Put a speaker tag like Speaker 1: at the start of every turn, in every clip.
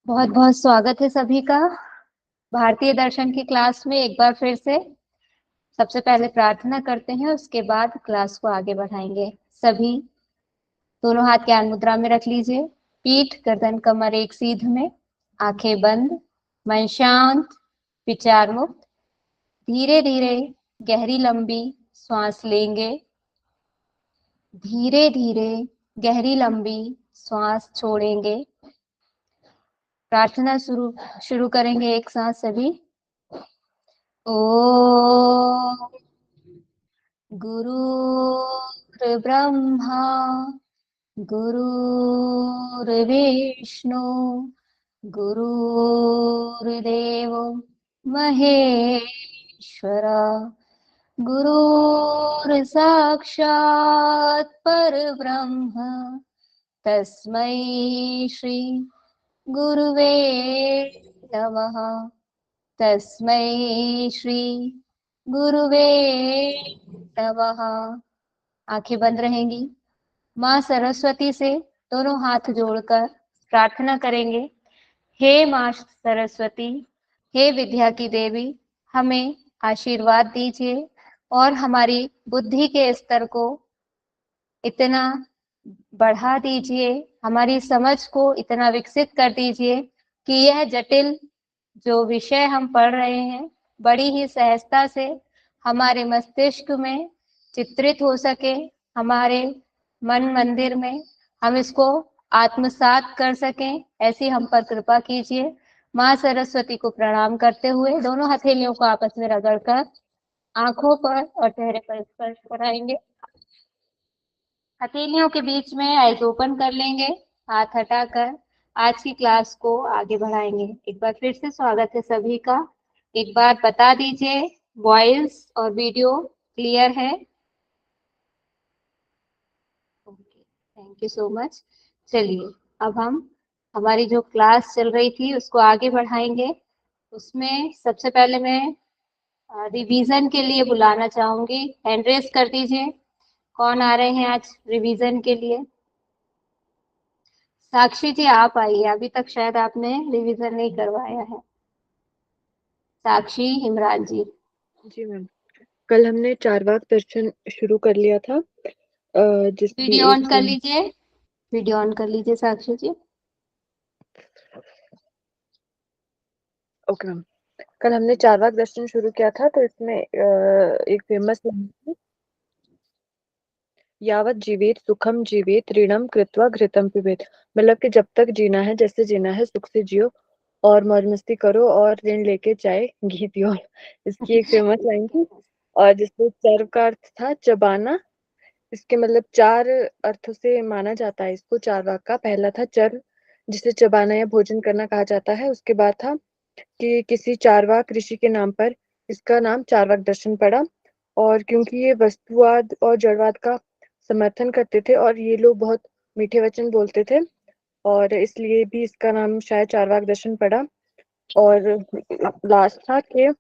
Speaker 1: बहुत बहुत स्वागत है सभी का भारतीय दर्शन की क्लास में। एक बार फिर से सबसे पहले प्रार्थना करते हैं, उसके बाद क्लास को आगे बढ़ाएंगे। सभी दोनों हाथ ज्ञान मुद्रा में रख लीजिए। पीठ गर्दन कमर एक सीध में, आंखें बंद, मन शांत, विचार मुक्त। धीरे धीरे गहरी लंबी श्वास लेंगे, धीरे धीरे गहरी लंबी श्वास छोड़ेंगे। प्रार्थना शुरू शुरू करेंगे एक साथ सभी। ओम गुरुर्ब्रह्मा गुरुर्विष्णु गुरुर्देवो महेश्वर गुरुर्साक्षात् परब्रह्म तस्मै श्री गुरुवे नमः। तस्मै श्री गुरुवे नमः। आंखें बंद रहेंगी। माँ सरस्वती से दोनों हाथ जोड़कर प्रार्थना करेंगे। हे माँ सरस्वती, हे विद्या की देवी, हमें आशीर्वाद दीजिए और हमारी बुद्धि के स्तर को इतना बढ़ा दीजिए, हमारी समझ को इतना विकसित कर दीजिए कि यह जटिल जो विषय हम पढ़ रहे हैं बड़ी ही सहजता से हमारे मस्तिष्क में चित्रित हो सके, हमारे मन मंदिर में हम इसको आत्मसात कर सकें। ऐसी हम पर कृपा कीजिए। माँ सरस्वती को प्रणाम करते हुए दोनों हथेलियों को आपस में रगड़कर आंखों पर और चेहरे पर स्पर्श कराएंगे। हथेलियों के बीच में आइज ओपन कर लेंगे, हाथ हटाकर आज की क्लास को आगे बढ़ाएंगे। एक बार फिर से स्वागत है सभी का। एक बार बता दीजिए, वॉइस और वीडियो क्लियर है? Okay, thank you so much. चलिए, अब हम हमारी जो क्लास चल रही थी उसको आगे बढ़ाएंगे। उसमें सबसे पहले मैं रिवीजन के लिए बुलाना चाहूंगी। हैंड रेस कर दीजिए, कौन आ रहे हैं आज रिवीजन के लिए? साक्षी जी आप आइए, अभी तक शायद आपने रिवीजन नहीं करवाया है। साक्षी, इमरान जी।
Speaker 2: जी मैम, कल हमने चारवाक दर्शन शुरू कर लिया था, जिसकी
Speaker 1: वीडियो ऑन कर
Speaker 2: एक
Speaker 1: लीजिए, वीडियो ऑन कर लीजिए साक्षी जी।
Speaker 2: Okay ma'am. कल हमने चारवाक दर्शन शुरू किया था, तो इसमें एक फेमस लाइन थी, यावत जीवेत सुखम जीवेत ऋणम कृत्वा घृतम पिबेत। मतलब कि जब तक जीना है, जैसे जीना है सुख से जियो और मौज मस्ती करो और ऋण लेके चाय घी पियो। इसकी एक फेमस लाइन थी। और जिसमें चर्व का अर्थ था चबाना। इसके मतलब चार अर्थों से माना जाता है इसको। चारवाक का पहला था चर्व, जिसे चबाना या भोजन करना कहा जाता है। उसके बाद था कि किसी चारवाक ऋषि के नाम पर इसका नाम चारवाक दर्शन पड़ा। और क्योंकि ये वस्तुवाद और जड़वाद का समर्थन करते थे और ये लोग बहुत मीठे वचन बोलते थे, और इसलिए भी इसका नाम शायद चारवाक दर्शन पड़ा। और लास्ट था कि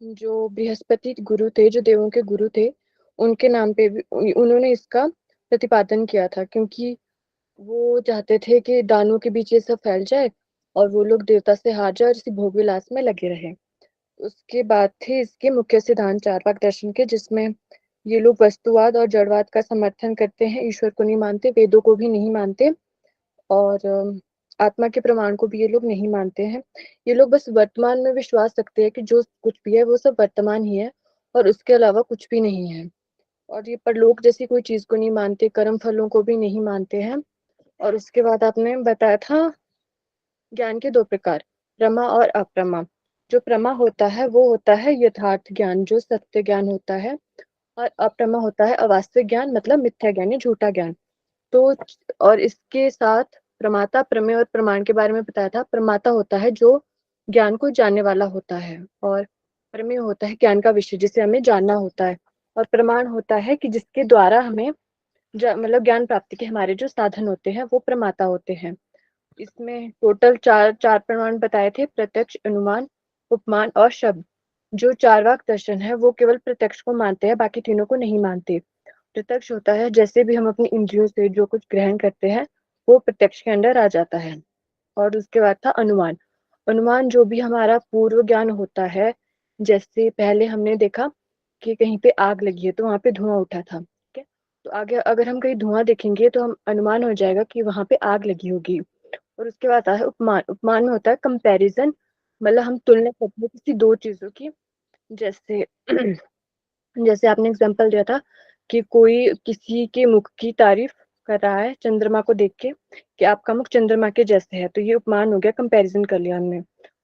Speaker 2: जो बृहस्पति गुरु थे, जो देवों के गुरु थे, उनके नाम पे भी उन्होंने इसका प्रतिपादन किया था, क्योंकि वो चाहते थे कि दानों के बीच ये सब फैल जाए और वो लोग देवता से हार जाए और इसी भोग विलास में लगे रहे। उसके बाद थे इसके मुख्य सिद्धांत चारवाक दर्शन के, जिसमें ये लोग वस्तुवाद और जड़वाद का समर्थन करते हैं, ईश्वर को नहीं मानते, वेदों को भी नहीं मानते, और आत्मा के प्रमाण को भी ये लोग नहीं मानते हैं। ये लोग बस वर्तमान में विश्वास रखते हैं कि जो कुछ भी है वो सब वर्तमान ही है और उसके अलावा कुछ भी नहीं है। और ये परलोक जैसी कोई चीज को नहीं मानते, कर्म फलों को भी नहीं मानते हैं। और उसके बाद आपने बताया था ज्ञान के दो प्रकार, प्रमा और अप्रमा। जो प्रमा होता है वो होता है यथार्थ ज्ञान, जो सत्य ज्ञान होता है, और अप्रमा होता है अवास्तविक ज्ञान, मतलब मिथ्या ज्ञान या झूठा ज्ञान। तो और इसके साथ प्रमाता, प्रमेय और प्रमाण के बारे में बताया था। प्रमाता होता है जो ज्ञान को जानने वाला होता है, और प्रमेय होता है ज्ञान का विषय जिसे हमें जानना होता है, और प्रमाण होता है कि जिसके द्वारा हमें मतलब ज्ञान प्राप्ति के हमारे जो साधन होते हैं वो प्रमाता होते हैं। इसमें टोटल चार चार प्रमाण बताए थे, प्रत्यक्ष, अनुमान, उपमान और शब्द। जो चारवाक दर्शन है वो केवल प्रत्यक्ष को मानते हैं, बाकी तीनों को नहीं मानते। प्रत्यक्ष होता है जैसे भी हम अपनी इंद्रियों से जो कुछ ग्रहण करते हैं वो प्रत्यक्ष के अंदर आ जाता है। और उसके बाद था अनुमान। अनुमान जो भी हमारा पूर्व ज्ञान होता है, जैसे पहले हमने देखा कि कहीं पे आग लगी है तो वहां पे धुआं उठा था, ठीक है। तो आगे अगर हम कहीं धुआं देखेंगे तो हम अनुमान हो जाएगा कि वहां पे आग लगी होगी। और उसके बाद आता है उपमान। उपमान में होता है कंपैरिजन, मतलब हम तुलना करते हैं किसी दो चीजों की। जैसे जैसे आपने एग्जांपल दिया था कि कोई किसी के मुख की तारीफ कर रहा है चंद्रमा को देख के कि आपका मुख चंद्रमा के जैसे है, तो ये उपमान हो गया, कंपैरिजन कर लिया हमने।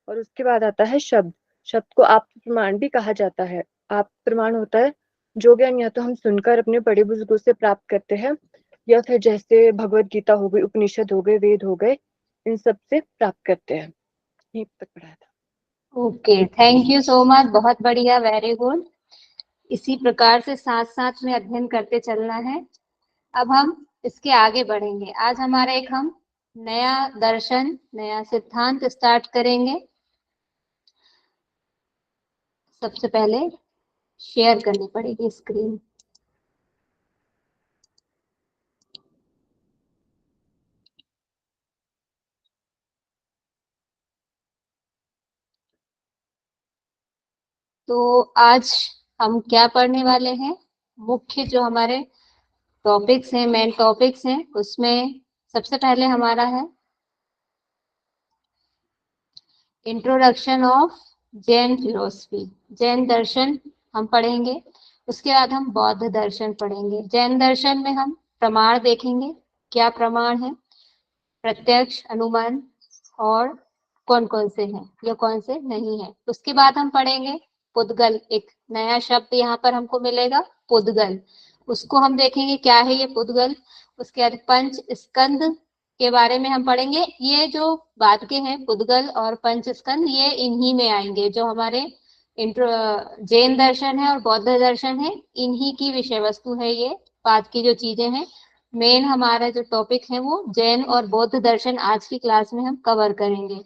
Speaker 2: और उसके बाद आता है शब्द। शब्द को आप प्रमाण भी कहा जाता है। आप प्रमाण होता है जो ज्ञान या तो हम सुनकर अपने बड़े बुजुर्गों से प्राप्त करते हैं, या फिर जैसे भगवत गीता हो गई, उपनिषद हो गए, वेद हो गए, इन सब से प्राप्त करते हैं। यहीं तक पढ़ाया था।
Speaker 1: Okay, thank you so much, बहुत बढ़िया, वेरी गुड। इसी प्रकार से साथ साथ में अध्ययन करते चलना है। अब हम इसके आगे बढ़ेंगे। आज हमारा एक हम नया दर्शन, नया सिद्धांत स्टार्ट करेंगे। सबसे पहले शेयर करनी पड़ेगी स्क्रीन। तो आज हम क्या पढ़ने वाले हैं, मुख्य जो हमारे टॉपिक्स हैं, मेन टॉपिक्स हैं, उसमें सबसे पहले हमारा है introduction of Jain philosophy. Jain दर्शन हम पढ़ेंगे। उसके बाद हम बौद्ध दर्शन पढ़ेंगे। जैन दर्शन में हम प्रमाण देखेंगे, क्या प्रमाण है, प्रत्यक्ष, अनुमान, और कौन कौन से हैं या कौन से नहीं है। उसके बाद हम पढ़ेंगे पुद्गल। एक नया शब्द यहाँ पर हमको मिलेगा, पुद्गल। उसको हम देखेंगे क्या है ये पुद्गल। उसके बाद पंच स्कंद के बारे में हम पढ़ेंगे। ये जो बात के हैं पुद्गल और पंच स्कंद, ये इन्हीं में आएंगे, जो हमारे जैन दर्शन है और बौद्ध दर्शन है, इन्हीं की विषय वस्तु है ये। बात की जो चीजें हैं, मेन हमारा जो टॉपिक है वो जैन और बौद्ध दर्शन आज की क्लास में हम कवर करेंगे।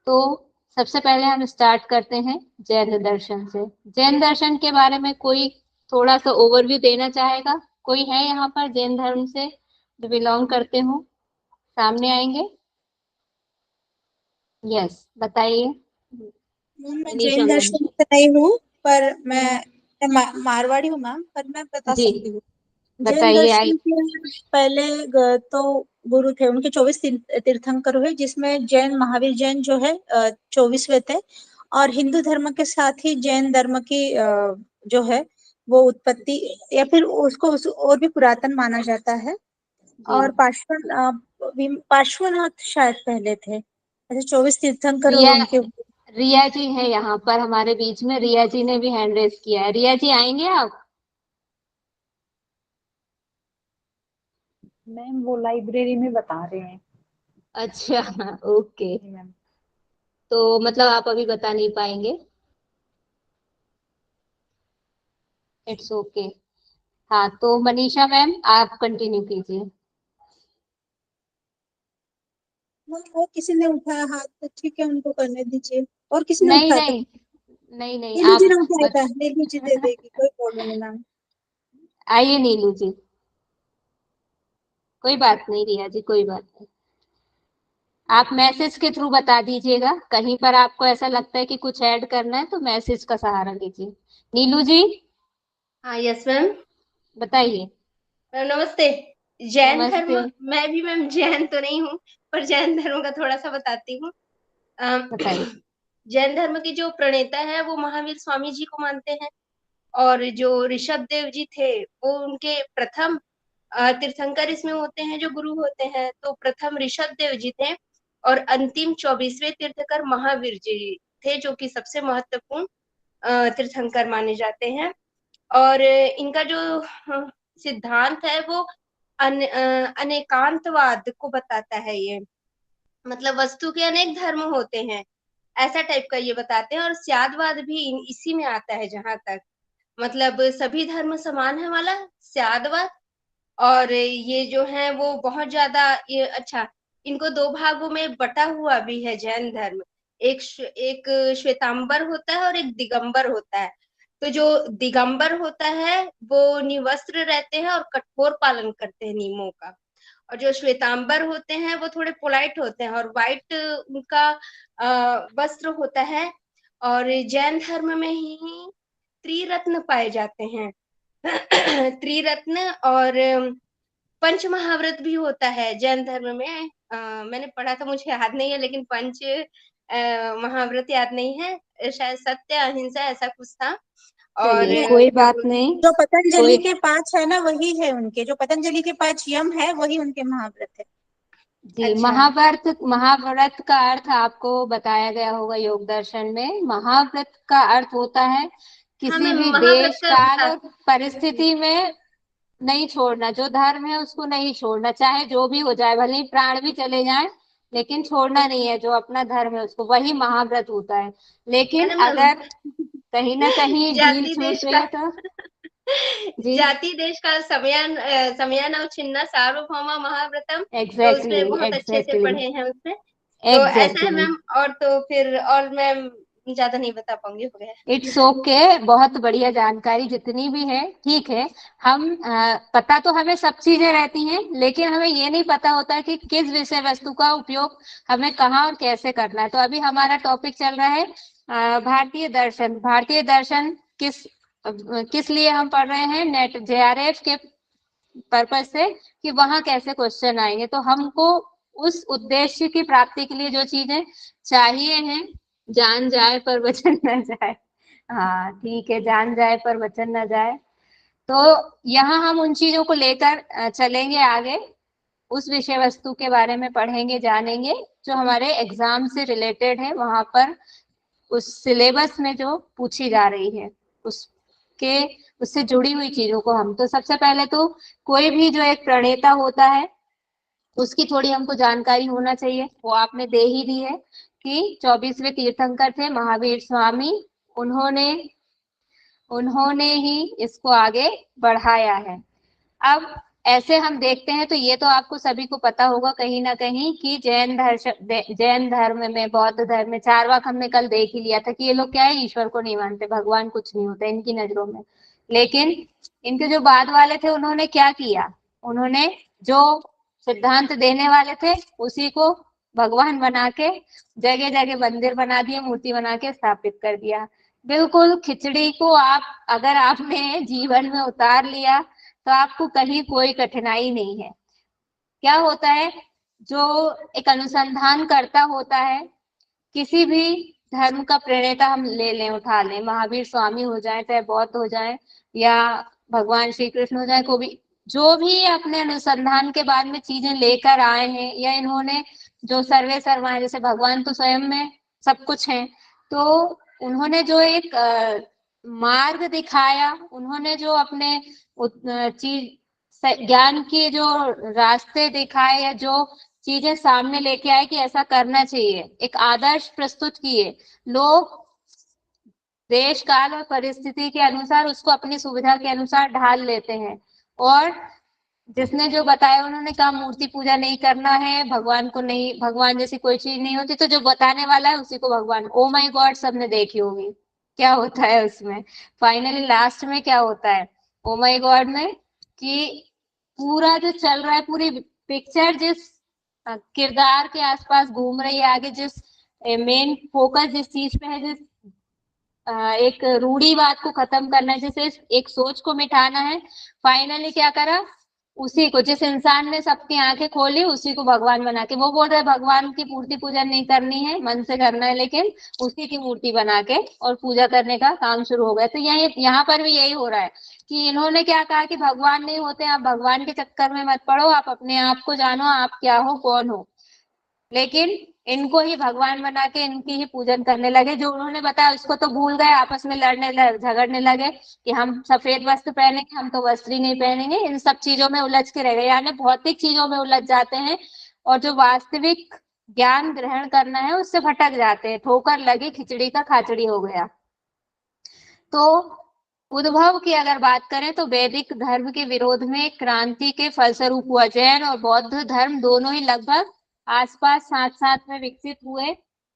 Speaker 1: तो सबसे पहले हम स्टार्ट करते हैं जैन दर्शन से। जैन दर्शन के बारे में कोई थोड़ा सा ओवरव्यू देना चाहेगा? कोई है यहाँ पर जैन धर्म से जो बिलोंग करते हो? सामने आएंगे। यस, बताइए।
Speaker 3: मैम मैं
Speaker 1: मनीषा
Speaker 3: जैन
Speaker 1: मैम।
Speaker 3: दर्शन से नहीं हूँ, पर मैं मारवाड़ी हूँ मैम, पर मैं बता
Speaker 1: जी,
Speaker 3: सकती हूँ। जैन
Speaker 1: बताइए। आई।
Speaker 3: दर्शन के पहले तो गुरु थे, उनके 24 तीर्थंकर हुए, जिसमें जैन महावीर जैन जो है 24वें थे। और हिंदू धर्म के साथ ही जैन धर्म की जो है वो उत्पत्ति, या फिर उसको और भी पुरातन माना जाता है।
Speaker 1: जी,
Speaker 3: और पार्श्वनाथ शायद पहले थे। ऐसे 24 तीर्थंकर और
Speaker 1: रिया।
Speaker 3: उनके।
Speaker 1: रिया जी है यहाँ पर हमारे बीच में। रिया जी ने भी हैंड रेस किया है। रिया जी, आएंगे आप?
Speaker 4: मैम वो लाइब्रेरी में बता रहे हैं।
Speaker 1: अच्छा, ओके।
Speaker 4: जी मैम।
Speaker 1: तो मतलब आप अभी बता नहीं पाएंगे। It's okay. हाँ, तो मनीषा मैम आप कंटिन्यू कीजिए।
Speaker 3: और किसी ने उठाया हाथ, तो ठीक है, उनको करने दीजिए। और किसी ने
Speaker 1: नहीं
Speaker 3: उठाया था?
Speaker 1: नहीं, नहीं नहीं,
Speaker 3: नीलू जी
Speaker 1: आप
Speaker 3: ने उठाया
Speaker 1: बत...
Speaker 3: था, नीलू जी दे देगी, कोई प्रॉब्लम नहीं मैम।
Speaker 1: आइए नीलू जी। कोई बात नहीं रिया जी, कोई बात नहीं। आप मैसेज के थ्रू बता दीजिएगा। कहीं पर आपको ऐसा लगता है कि कुछ ऐड करना है तो मैसेज का सहारा लीजिए। नीलू जी,
Speaker 5: हाँ, यस मैम।
Speaker 1: बताइए।
Speaker 5: मैम नमस्ते। जैन
Speaker 1: नमस्ते।
Speaker 5: धर्म, मैं भी मैम जैन तो नहीं हूँ, पर जैन धर्म का थोड़ा सा बताती हूँ। अम,
Speaker 1: बताइए।
Speaker 5: जैन धर्म के जो प्रणेता है वो महावीर स्वामी जी को मानते हैं। और जो ऋषभ देव जी थे वो उनके प्रथम तीर्थंकर इसमें होते हैं, जो गुरु होते हैं। तो प्रथम ऋषभ देव जी थे, और अंतिम 24वें तीर्थंकर महावीर जी थे, जो कि सबसे महत्वपूर्ण तीर्थंकर माने जाते हैं। और इनका जो सिद्धांत है वो अनेकांतवाद को बताता है। ये मतलब वस्तु के अनेक धर्म होते हैं, ऐसा टाइप का ये बताते हैं। और स्यादवाद भी इसी में आता है, जहां तक मतलब सभी धर्म समान है वाला स्यादवाद। और ये जो है वो बहुत ज्यादा ये अच्छा, इनको दो भागों में बटा हुआ भी है जैन धर्म। एक श्वेतांबर होता है और एक दिगंबर होता है। तो जो दिगंबर होता है वो निवस्त्र रहते हैं और कठोर पालन करते हैं नियमों का। और जो श्वेतांबर होते हैं वो थोड़े पोलाइट होते हैं, और व्हाइट उनका वस्त्र होता है। और जैन धर्म में ही त्रिरत्न पाए जाते हैं। त्रिरत्न और पंच महाव्रत भी होता है जैन धर्म में। मैंने पढ़ा था, मुझे याद नहीं है, लेकिन पंच महाव्रत याद नहीं है, शायद सत्य अहिंसा ऐसा कुछ था। और
Speaker 1: चलिए कोई
Speaker 5: क्या
Speaker 1: बात
Speaker 5: बोलते
Speaker 1: नहीं।
Speaker 3: जो पतंजलि
Speaker 1: कोई
Speaker 3: के 5 है ना, वही है उनके, जो पतंजलि के 5 यम है वही उनके महाव्रत है।
Speaker 1: जी,
Speaker 5: अच्छा।
Speaker 1: महाव्रत का अर्थ आपको बताया गया होगा योग दर्शन में। महाव्रत का अर्थ होता है
Speaker 5: हाँ, मैं
Speaker 1: किसी भी
Speaker 5: महाव्रत
Speaker 1: देश
Speaker 5: का
Speaker 1: काल
Speaker 5: बता।
Speaker 1: और परिस्थिति में नहीं छोड़ना, जो धर्म है उसको नहीं छोड़ना, चाहे जो भी हो जाए, भले ही प्राण भी चले जाए, लेकिन छोड़ना नहीं है। जो अपना धर्म है उसको, वही महाव्रत होता है। लेकिन
Speaker 5: अरे मैम,
Speaker 1: अगर कहीं ना कहीं ढील
Speaker 5: जाति
Speaker 1: छूट
Speaker 5: देश
Speaker 1: रही
Speaker 5: का
Speaker 1: है तो जी,
Speaker 5: जाति देश का समयान छिन्ना सार्वभौम महाव्रतम, तो
Speaker 1: एग्जैक्टली
Speaker 5: उसमें बहुत अच्छे से
Speaker 1: एग्जैक्टली
Speaker 5: पढ़े हैं उसमें। तो ऐसा है
Speaker 1: एग्जैक्टली।
Speaker 5: मैम, और तो फिर और मैं ज्यादा नहीं बता पाऊंगी, हो गया।
Speaker 1: इट्स ओके, बहुत बढ़िया जानकारी जितनी भी है ठीक है। हम पता तो हमें सब चीजें रहती हैं, लेकिन हमें ये नहीं पता होता कि किस विषय वस्तु का उपयोग हमें कहाँ और कैसे करना है। तो अभी हमारा टॉपिक चल रहा है भारतीय दर्शन। भारतीय दर्शन किस लिए हम पढ़ रहे हैं? नेट जेआरएफ के पर्पज से, कि वहां कैसे क्वेश्चन आएंगे। तो हमको उस उद्देश्य की प्राप्ति के लिए जो चीजें चाहिए हैं, जान जाए पर वचन न जाए। हाँ ठीक है, जान जाए पर वचन न जाए। तो यहाँ हम उन चीजों को लेकर चलेंगे आगे, उस विषय वस्तु के बारे में पढ़ेंगे, जानेंगे, जो हमारे एग्जाम से रिलेटेड है, वहां पर उस सिलेबस में जो पूछी जा रही है उसके उससे जुड़ी हुई चीजों को हम। तो सबसे पहले तो कोई भी जो एक प्रणेता होता है उसकी थोड़ी हमको जानकारी होना चाहिए। वो आपने दे ही दी है कि 24वें तीर्थंकर थे महावीर स्वामी। उन्होंने उन्होंने ही इसको आगे बढ़ाया है। अब ऐसे हम देखते हैं तो ये तो आपको सभी को पता होगा कहीं ना कहीं कि जैन धर्म में, बौद्ध धर्म में, चारवाक हमने कल देख ही लिया था कि ये लोग क्या है, ईश्वर को नहीं मानते, भगवान कुछ नहीं होता इनकी नजरों में। लेकिन इनके जो बाद वाले थे उन्होंने क्या किया, उन्होंने जो सिद्धांत देने वाले थे उसी को भगवान बना के जगह जगह मंदिर बना दिए, मूर्ति बना के स्थापित कर दिया। बिल्कुल खिचड़ी को आप अगर आपने जीवन में उतार लिया तो आपको कहीं कोई कठिनाई नहीं है। क्या होता है, जो एक अनुसंधान करता होता है, किसी भी धर्म का प्रणेता हम ले लें, उठा लें, महावीर स्वामी हो जाए, चाहे बौद्ध हो जाए, या भगवान श्री कृष्ण हो जाए, को भी जो भी अपने अनुसंधान के बाद में चीजें लेकर आए हैं, या इन्होंने जो सर्वे सर्वा है, जैसे भगवान तो स्वयं में सब कुछ है, तो उन्होंने जो एक मार्ग दिखाया, उन्होंने जो अपने चीज ज्ञान के जो रास्ते दिखाए, या जो चीजें सामने लेके आए कि ऐसा करना चाहिए, एक आदर्श प्रस्तुत किए, लोग देश काल और परिस्थिति के अनुसार उसको अपनी सुविधा के अनुसार ढाल लेते हैं। और जिसने जो बताया, उन्होंने कहा मूर्ति पूजा नहीं करना है, भगवान को नहीं, भगवान जैसी कोई चीज नहीं होती, तो जो बताने वाला है उसी को भगवान। ओ माय गॉड, सबने देखी होगी क्या होता है उसमें। फाइनली लास्ट में क्या होता है ओ माय गॉड में, कि पूरा जो चल रहा है, पूरी पिक्चर जिस किरदार के आसपास घूम रही है, आगे जिस मेन फोकस जिस चीज पे है, जिस एक रूढ़ीवाद को खत्म करना है, जैसे एक सोच को मिटाना है, फाइनली क्या करा, उसी को, जिस इंसान ने सबकी आंखें खोली, उसी को भगवान बना के, वो बोल रहे भगवान की मूर्ति पूजा नहीं करनी है, मन से करना है, लेकिन उसी की मूर्ति बना के और पूजा करने का काम शुरू हो गया। तो यहाँ पर भी यही हो रहा है कि इन्होंने क्या कहा कि भगवान नहीं होते, आप भगवान के चक्कर में मत पड़ो, आप अपने आप को जानो, आप क्या हो, कौन हो। लेकिन इनको ही भगवान बना के इनकी ही पूजन करने लगे। जो उन्होंने बताया उसको तो भूल गए, आपस में झगड़ने लगे कि हम सफेद वस्त्र पहनेंगे, हम तो वस्त्र ही नहीं पहनेंगे। इन सब चीजों में उलझ के रह गए, यानी भौतिक चीजों में उलझ जाते हैं, और जो वास्तविक ज्ञान ग्रहण करना है उससे भटक जाते हैं। ठोकर लगी, खिचड़ी का खाचड़ी हो गया। तो उद्भव की अगर बात करें तो वैदिक धर्म के विरोध में क्रांति के फलस्वरूप हुआ। जैन और बौद्ध धर्म दोनों ही लगभग आसपास साथ साथ में विकसित हुए।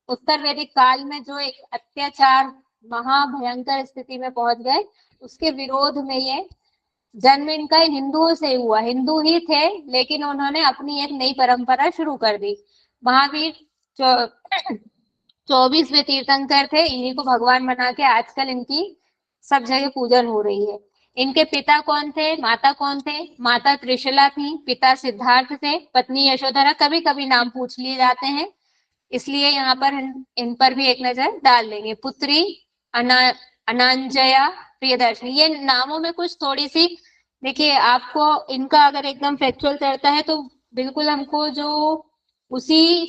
Speaker 1: उत्तर वैदिक काल में जो एक अत्याचार महाभयंकर स्थिति में पहुंच गए, उसके विरोध में ये जन्म इनका हिंदुओं से हुआ, हिंदू ही थे लेकिन उन्होंने अपनी एक नई परंपरा शुरू कर दी। महावीर 24वें तीर्थंकर थे, इन्हीं को भगवान बना के आजकल इनकी सब जगह पूजन हो रही है। इनके पिता कौन थे, माता कौन थे? माता त्रिशला थी, पिता सिद्धार्थ थे, पत्नी यशोधरा। कभी कभी नाम पूछ लिए जाते हैं, इसलिए यहाँ पर इन पर भी एक नजर डाल लेंगे। पुत्री अनांजया प्रियदर्शनी। ये नामों में कुछ थोड़ी सी, देखिए आपको इनका अगर एकदम फैक्चुअल चलता है तो बिल्कुल हमको जो उसी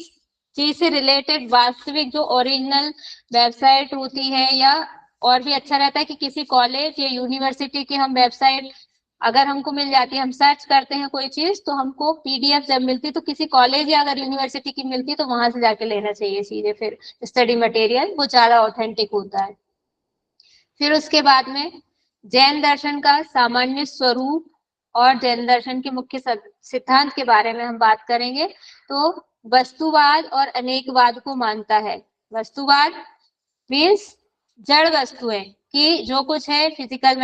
Speaker 1: चीज से रिलेटेड वास्तविक जो ओरिजिनल वेबसाइट होती है, या और भी अच्छा रहता है कि किसी कॉलेज या यूनिवर्सिटी की हम वेबसाइट अगर हमको मिल जाती है, हम सर्च करते हैं कोई चीज तो हमको पीडीएफ जब मिलती तो किसी कॉलेज या अगर यूनिवर्सिटी की मिलती तो वहां से जाके लेना चाहिए चीजें, फिर स्टडी मटेरियल वो ज्यादा ऑथेंटिक होता है। फिर उसके बाद में जैन दर्शन का सामान्य स्वरूप और जैन दर्शन के मुख्य सिद्धांत के बारे में हम बात करेंगे। तो वस्तुवाद और अनेकवाद को मानता है। वस्तुवाद मीन्स जड़ वस्तुएं कि जो कुछ है फिजिकल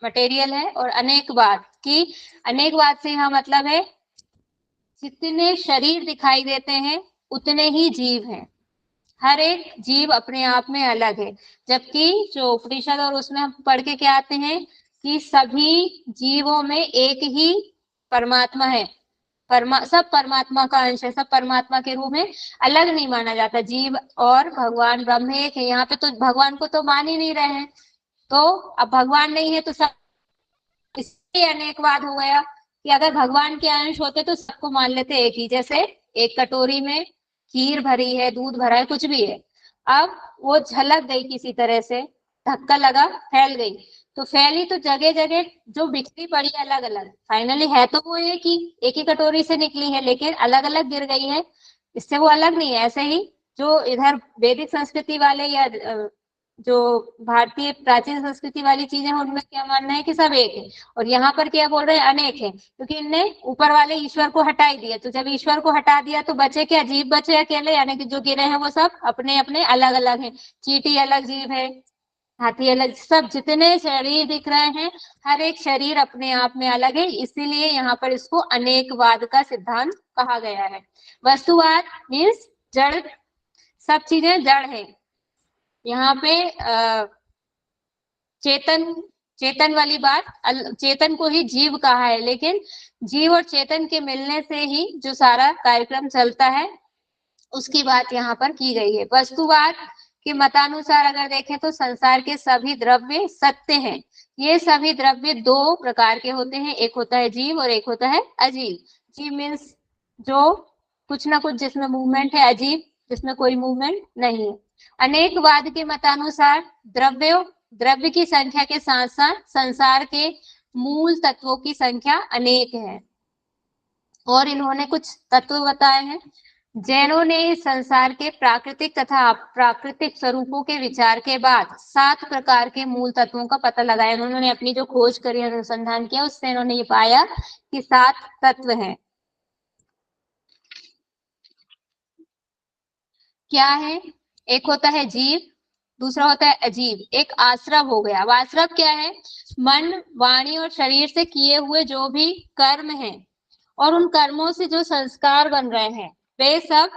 Speaker 1: मटेरियल है, और अनेकवाद की, अनेकवाद से यहाँ मतलब है जितने शरीर दिखाई देते हैं उतने ही जीव हैं, हर एक जीव अपने आप में अलग है। जबकि जो उपनिषद और उसमें हम पढ़ के क्या आते हैं कि सभी जीवों में एक ही परमात्मा है, सब परमात्मा का अंश है, सब परमात्मा के रूप में अलग नहीं माना जाता। जीव और भगवान ब्रह्म एक है। यहाँ पे तो भगवान को तो मान ही नहीं रहे हैं, तो अब भगवान नहीं है तो सब, इसलिए अनेकवाद हो गया कि अगर भगवान के अंश होते तो सबको मान लेते एक ही। जैसे एक कटोरी में खीर भरी है, दूध भरा है, कुछ भी है, अब वो झलक गई किसी तरह से, धक्का लगा, फैल गई, तो फैली तो जगह जगह जो बिखरी पड़ी अलग अलग, फाइनली है तो वो एक ही कटोरी से निकली है लेकिन अलग अलग गिर गई है, इससे वो अलग नहीं है। ऐसे ही जो इधर वैदिक संस्कृति वाले या जो भारतीय प्राचीन संस्कृति वाली चीजें हैं उनमें क्या मानना है कि सब एक है, और यहाँ पर क्या बोल रहे हैं अनेक है, क्योंकि इनने ऊपर वाले ईश्वर को हटा ही दिया। तो जब ईश्वर को हटा दिया तो बचे क्या, जीव बचे अकेले, यानी कि जो गिरे हैं वो सब अपने अपने अलग अलग हैं। चींटी अलग जीव है, हाथी अलग, सब जितने शरीर दिख रहे हैं हर एक शरीर अपने आप में अलग है, इसीलिए यहाँ पर इसको अनेकवाद का सिद्धांत कहा गया है। वस्तुवाद मीन्स जड़, सब चीजें जड़ है। यहाँ पे चेतन वाली बात, चेतन को ही जीव कहा है, लेकिन जीव और चेतन के मिलने से ही जो सारा कार्यक्रम चलता है उसकी बात यहाँ पर की गई है। वस्तुवाद के मतानुसार अगर देखें तो संसार के सभी द्रव्य सत्य हैं। ये सभी द्रव्य दो प्रकार के होते हैं, एक होता है जीव और एक होता है अजीव। जीव मीन्स जो कुछ ना कुछ जिसमें मूवमेंट है, अजीव जिसमें कोई मूवमेंट नहीं है। अनेकवाद के मतानुसार द्रव्य की संख्या के साथ साथ संसार के मूल तत्वों की संख्या अनेक है, और इन्होंने कुछ तत्व बताए हैं। जैनों ने संसार के प्राकृतिक तथा अप्राकृतिक स्वरूपों के विचार के बाद 7 प्रकार के मूल तत्वों का पता लगाया। उन्होंने अपनी जो खोज करी, अनुसंधान किया, उससे इन्होंने ये पाया कि 7 तत्व हैं। क्या है? एक होता है जीव, दूसरा होता है अजीव, एक आश्रव हो गया। अब आश्रव क्या है? मन, वाणी और शरीर से किए हुए जो भी कर्म हैं और उन कर्मों से जो संस्कार बन रहे हैं वे सब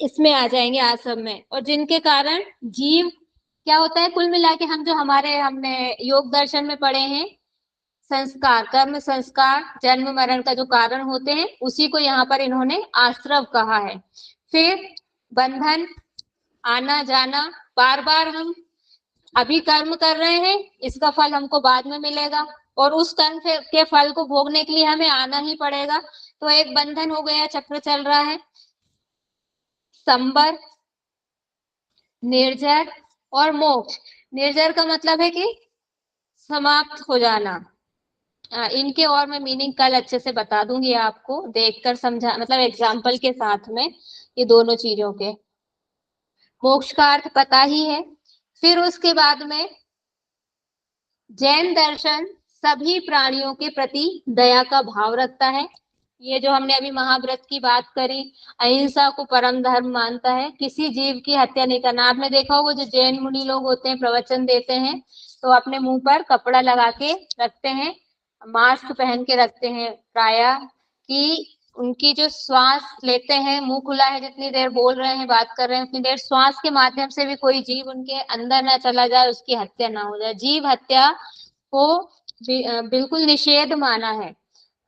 Speaker 1: इसमें आ जाएंगे आश्रम में, और जिनके कारण जीव क्या होता है, कुल मिला के हम जो हमने योग दर्शन में पढ़े हैं, संस्कार, कर्म संस्कार, जन्म मरण का जो कारण होते हैं, उसी को यहाँ पर इन्होंने आश्रव कहा है। फिर बंधन, आना जाना, बार बार हम अभी कर्म कर रहे हैं, इसका फल हमको बाद में मिलेगा, और उस कर्म के फल को भोगने के लिए हमें आना ही पड़ेगा, तो एक बंधन हो गया, चक्र चल रहा है। संबर, निर्जर और मोक्ष। निर्जर का मतलब है कि समाप्त हो जाना। इनके और मैं मीनिंग कल अच्छे से बता दूंगी आपको, देखकर समझा, मतलब एग्जाम्पल के साथ में, ये दोनों चीजों के। मोक्ष का अर्थ पता ही है। फिर उसके बाद में जैन दर्शन सभी प्राणियों के प्रति दया का भाव रखता है। ये जो हमने अभी महाव्रत की बात करी, अहिंसा को परम धर्म मानता है, किसी जीव की हत्या नहीं करना। आपने देखा होगा जो जैन मुनि लोग होते हैं प्रवचन देते हैं, तो अपने मुंह पर कपड़ा लगा के रखते हैं, मास्क पहन के रखते हैं प्रायः, कि उनकी जो श्वास लेते हैं, मुंह खुला है, जितनी देर बोल रहे हैं, बात कर रहे हैं, उतनी देर श्वास के माध्यम से भी कोई जीव उनके अंदर ना चला जाए, उसकी हत्या ना हो जाए। जीव हत्या को बिल्कुल निषेध माना है।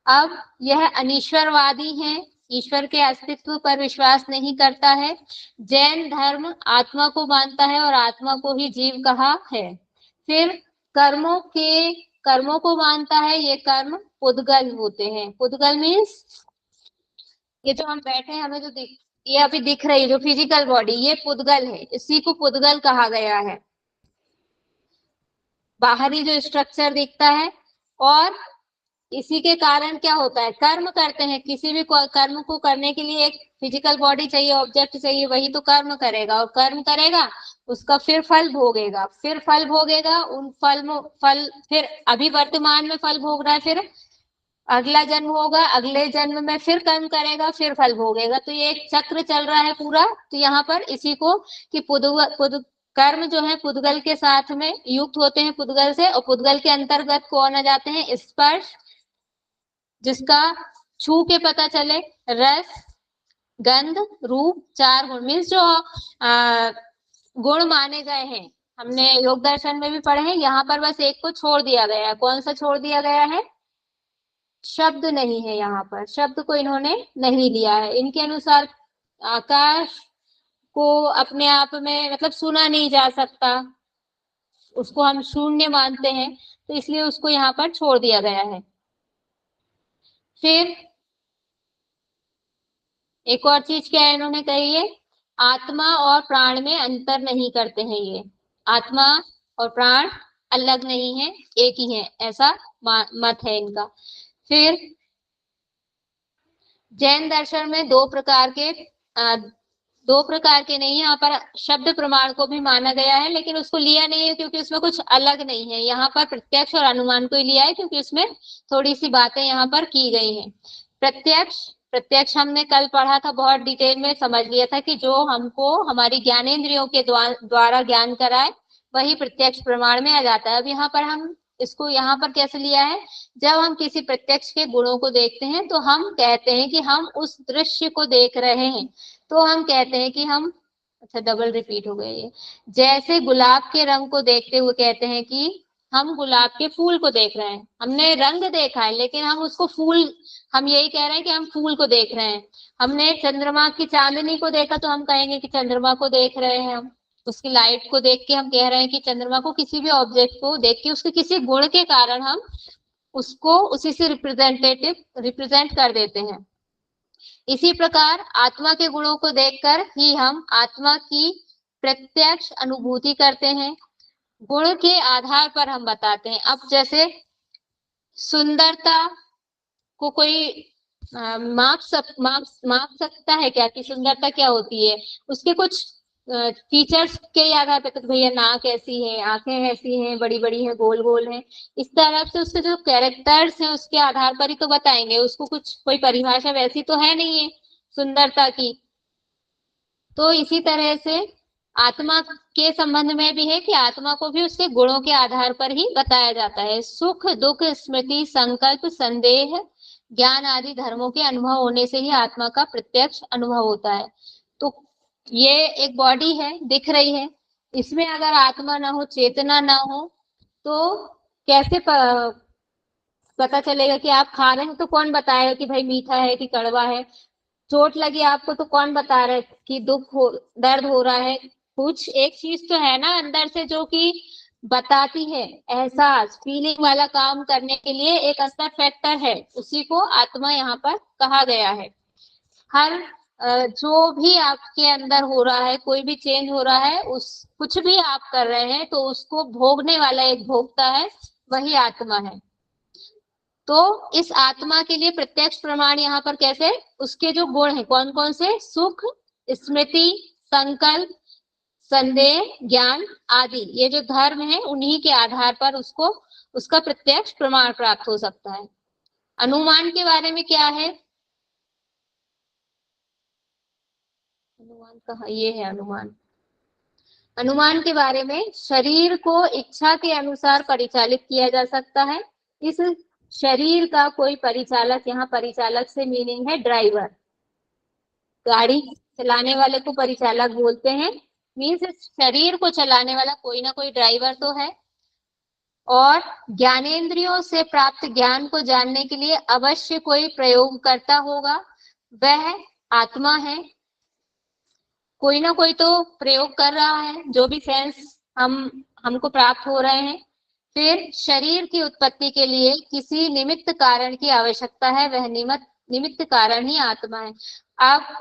Speaker 1: अब यह अनीश्वरवादी है, ईश्वर के अस्तित्व पर विश्वास नहीं करता है। जैन धर्म आत्मा को मानता है और आत्मा को ही जीव कहा है। फिर कर्मों को मानता है, ये कर्म पुद्गल होते हैं। पुद्गल मीन्स ये जो हम बैठे हैं, हमें जो ये अभी दिख रही है जो फिजिकल बॉडी, ये पुद्गल है, इसी को पुद्गल कहा गया है। बाहरी जो स्ट्रक्चर दिखता है, और इसी के कारण क्या होता है, कर्म करते हैं, किसी भी कर्म को करने के लिए एक फिजिकल बॉडी चाहिए, ऑब्जेक्ट चाहिए, वही तो कर्म करेगा, और कर्म करेगा उसका फिर फल भोगेगा, फिर फल भोगेगा, उन फल फिर अभी वर्तमान में फल भोग रहा है, फिर अगला जन्म होगा, अगले जन्म में फिर कर्म करेगा, फिर फल भोगेगा। तो ये एक चक्र चल रहा है पूरा। तो यहाँ पर इसी को कि कर्म जो है पुद्गल के साथ में युक्त होते हैं, पुद्गल से, और पुद्गल के अंतर्गत कौन आ जाते हैं, स्पर्श, जिसका छू के पता चले, रस, गंध, रूप, 4 गुण मीन्स जो गुण माने गए हैं, हमने योग दर्शन में भी पढ़े हैं। यहाँ पर बस एक को छोड़ दिया गया है। कौन सा छोड़ दिया गया है, शब्द नहीं है, यहाँ पर शब्द को इन्होंने नहीं लिया है। इनके अनुसार आकाश को अपने आप में मतलब सुना नहीं जा सकता, उसको हम शून्य मानते हैं, तो इसलिए उसको यहाँ पर छोड़ दिया गया है। फिर एक और चीज क्या है, इन्होंने कही है, आत्मा और प्राण में अंतर नहीं करते हैं। ये आत्मा और प्राण अलग नहीं है, एक ही है, ऐसा मत है इनका। फिर जैन दर्शन में दो प्रकार के नहीं, यहाँ पर शब्द प्रमाण को भी माना गया है, लेकिन उसको लिया नहीं है क्योंकि उसमें कुछ अलग नहीं है। यहाँ पर प्रत्यक्ष और अनुमान को ही लिया है क्योंकि उसमें थोड़ी सी बातें यहाँ पर की गई हैं। प्रत्यक्ष हमने कल पढ़ा था, बहुत डिटेल में समझ लिया था कि जो हमको हमारी ज्ञानेंद्रियों के द्वारा ज्ञान कराए, वही प्रत्यक्ष प्रमाण में आ जाता है। अब यहाँ पर हम इसको यहाँ पर कैसे लिया है, जब हम किसी प्रत्यक्ष के गुणों को देखते हैं तो हम कहते हैं कि हम उस दृश्य को देख रहे हैं, तो हम कहते हैं कि हम, अच्छा डबल रिपीट हो गया ये, जैसे गुलाब के रंग को देखते हुए कहते हैं कि हम गुलाब के फूल को देख रहे हैं। हमने रंग देखा है लेकिन हम उसको फूल, हम यही कह रहे हैं कि हम फूल को देख रहे हैं। हमने चंद्रमा की चांदनी को देखा तो हम कहेंगे कि चंद्रमा को देख रहे हैं हम, उसकी लाइट को देख के हम कह रहे हैं कि चंद्रमा को, किसी भी ऑब्जेक्ट को देख के उसके किसी गुण के कारण हम उसको उसी से रिप्रेजेंट कर देते हैं। इसी प्रकार आत्मा के गुणों को देखकर ही हम आत्मा की प्रत्यक्ष अनुभूति करते हैं। गुण के आधार पर हम बताते हैं। अब जैसे सुंदरता को कोई माप सकता है क्या, कि सुंदरता क्या होती है, उसके कुछ फीचर्स के आधार पे, तो भैया नाक ऐसी है, आंखें ऐसी हैं, बड़ी बड़ी है, गोल गोल है, इस तरह से उसके जो कैरेक्टर्स हैं उसके आधार पर ही तो बताएंगे। उसको कुछ कोई परिभाषा वैसी तो है नहीं है सुंदरता की। तो इसी तरह से आत्मा के संबंध में भी है कि आत्मा को भी उसके गुणों के आधार पर ही बताया जाता है। सुख, दुख, स्मृति, संकल्प, संदेह, ज्ञान आदि धर्मों के अनुभव होने से ही आत्मा का प्रत्यक्ष अनुभव होता है। तो ये एक बॉडी है, दिख रही है, इसमें अगर आत्मा ना हो, चेतना ना हो, तो कैसे पता चलेगा कि आप खा रहे हैं, तो कौन बताएगा कि भाई मीठा है कि कड़वा है। चोट लगी आपको तो कौन बता रहा है कि दर्द हो रहा है। कुछ एक चीज तो है ना अंदर से जो कि बताती है, एहसास, फीलिंग वाला काम करने के लिए एक अंदर फैक्टर है, उसी को आत्मा यहाँ पर कहा गया है। हर जो भी आपके अंदर हो रहा है, कोई भी चेंज हो रहा है, उस कुछ भी आप कर रहे हैं तो उसको भोगने वाला एक भोक्ता है, वही आत्मा है। तो इस आत्मा के लिए प्रत्यक्ष प्रमाण यहाँ पर कैसे, उसके जो गुण हैं कौन कौन से, सुख, स्मृति, संकल्प, संदेह, ज्ञान आदि, ये जो धर्म है उन्हीं के आधार पर उसको उसका प्रत्यक्ष प्रमाण प्राप्त हो सकता है। अनुमान के बारे में क्या है, अनुमान कहाँ, ये है अनुमान। अनुमान के बारे में, शरीर को इच्छा के अनुसार परिचालित किया जा सकता है। इस शरीर का कोई परिचालक, यहाँ परिचालक से मीनिंग है ड्राइवर, गाड़ी चलाने वाले को परिचालक बोलते हैं। मीन्स इस शरीर को चलाने वाला कोई ना कोई ड्राइवर तो है। और ज्ञानेंद्रियों से प्राप्त ज्ञान को जानने के लिए अवश्य कोई प्रयोग करता होगा, वह आत्मा है। कोई ना कोई तो प्रयोग कर रहा है, जो भी सेंस हमको प्राप्त हो रहे हैं। फिर शरीर की उत्पत्ति के लिए किसी निमित्त कारण की आवश्यकता है, वह निमित्त कारण ही आत्मा है। अब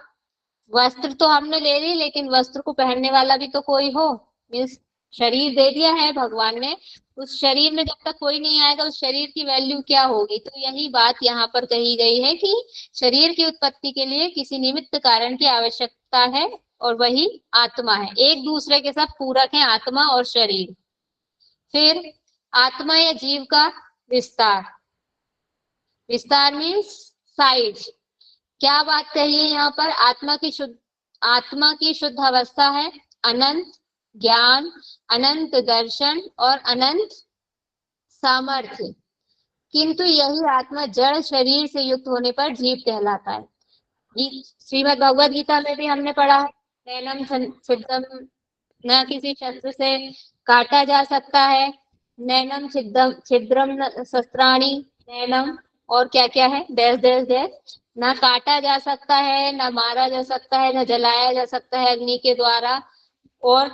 Speaker 1: वस्त्र तो हमने ले ली, लेकिन वस्त्र को पहनने वाला भी तो कोई हो। मीन्स शरीर दे दिया है भगवान ने, उस शरीर में जब तक कोई नहीं आएगा उस शरीर की वैल्यू क्या होगी। तो यही बात यहाँ पर कही गई है कि शरीर की उत्पत्ति के लिए किसी निमित्त कारण की आवश्यकता है, और वही आत्मा है। एक दूसरे के साथ पूरक है आत्मा और शरीर। फिर आत्मा या जीव का विस्तार। विस्तार मीन्स साइज। क्या बात कही है यहाँ पर? आत्मा की शुद्ध अवस्था है अनंत ज्ञान, अनंत दर्शन और अनंत सामर्थ्य। किंतु यही आत्मा जड़ शरीर से युक्त होने पर जीव कहलाता है। श्रीमद् भगवद गीता में भी हमने पढ़ा है, नैनम छिद्रम न किसी शस्त्र से काटा जा सकता है, नैनम छिद्रम शस्त्राणी नैनम, और क्या क्या है, डैश डैश डैश, ना काटा जा सकता है, ना मारा जा सकता है, ना जलाया जा सकता है अग्नि के द्वारा, और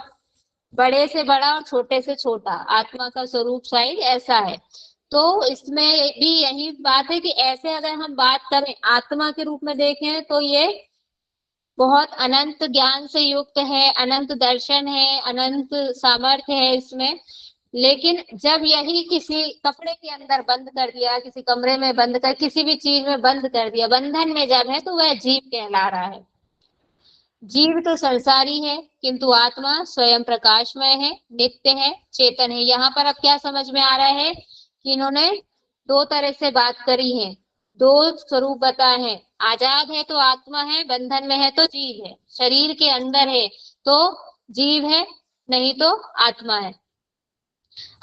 Speaker 1: बड़े से बड़ा और छोटे से छोटा आत्मा का स्वरूप साइज ऐसा है। तो इसमें भी यही बात है कि ऐसे अगर हम बात करें आत्मा के रूप में देखें तो ये बहुत अनंत ज्ञान से युक्त है, अनंत दर्शन है, अनंत सामर्थ्य है इसमें। लेकिन जब यही किसी कपड़े के अंदर बंद कर दिया, किसी कमरे में बंद कर, किसी भी चीज में बंद कर दिया, बंधन में जब है, तो वह जीव कहला रहा है। जीव तो संसारी है, किंतु आत्मा स्वयं प्रकाशमय है, नित्य है, चेतन है। यहाँ पर अब क्या समझ में आ रहा है कि इन्होंने दो तरह से बात करी है, दो स्वरूप बताए हैं। आजाद है तो आत्मा है, बंधन में है तो जीव है, शरीर के अंदर है तो जीव है, नहीं तो आत्मा है।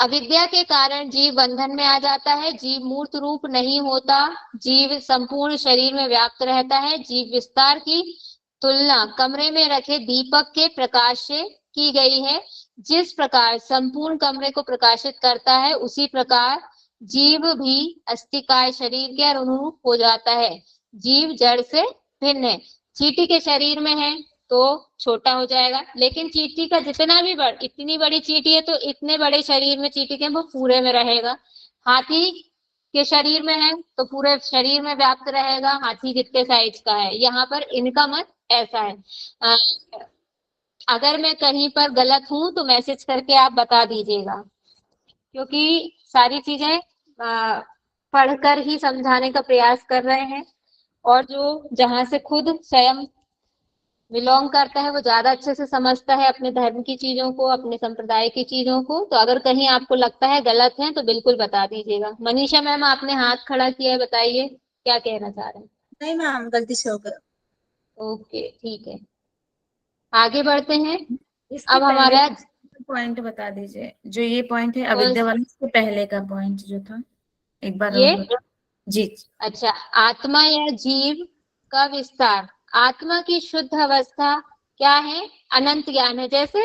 Speaker 1: अविद्या के कारण जीव बंधन में आ जाता है, जीव मूर्त रूप नहीं होता, जीव संपूर्ण शरीर में व्याप्त रहता है। जीव विस्तार की तुलना कमरे में रखे दीपक के प्रकाश से की गई है। जिस प्रकार संपूर्ण कमरे को प्रकाशित करता है, उसी प्रकार जीव भी अस्थिकाय शरीर के अनुरूप हो जाता है। जीव जड़ से भिन्न है। चींटी के शरीर में है तो छोटा हो जाएगा, लेकिन चींटी का जितना भी इतनी बड़ी चींटी है तो इतने बड़े शरीर में चींटी के वो पूरे में रहेगा। हाथी के शरीर में है तो पूरे शरीर में व्याप्त रहेगा, हाथी जितने साइज का है। यहाँ पर इनका मत ऐसा है। अगर मैं कहीं पर गलत हूं तो मैसेज करके आप बता दीजिएगा, क्योंकि सारी चीजें पढ़कर ही समझाने का प्रयास कर रहे हैं, और जो जहां से खुद स्वयं बिलोंग करता है वो ज्यादा अच्छे से समझता है अपने धर्म की चीजों को, अपने संप्रदाय की चीजों को। तो अगर कहीं आपको लगता है गलत है तो बिल्कुल बता दीजिएगा। मनीषा मैम, आपने हाथ खड़ा किया है, बताइए क्या कहना चाह रहे हैं।
Speaker 3: नहीं मैम, गलती से हो गया।
Speaker 1: ओके, ठीक है, आगे बढ़ते हैं।
Speaker 4: इसके
Speaker 1: अब हमारा
Speaker 4: पॉइंट बता दीजिए, जो ये पॉइंट है अविद्या वाला, इसके पहले का पॉइंट जो था, एक बार
Speaker 1: ये
Speaker 4: जी।
Speaker 1: अच्छा, आत्मा या जीव का विस्तार। आत्मा की शुद्ध अवस्था क्या है? अनंत ज्ञान है। जैसे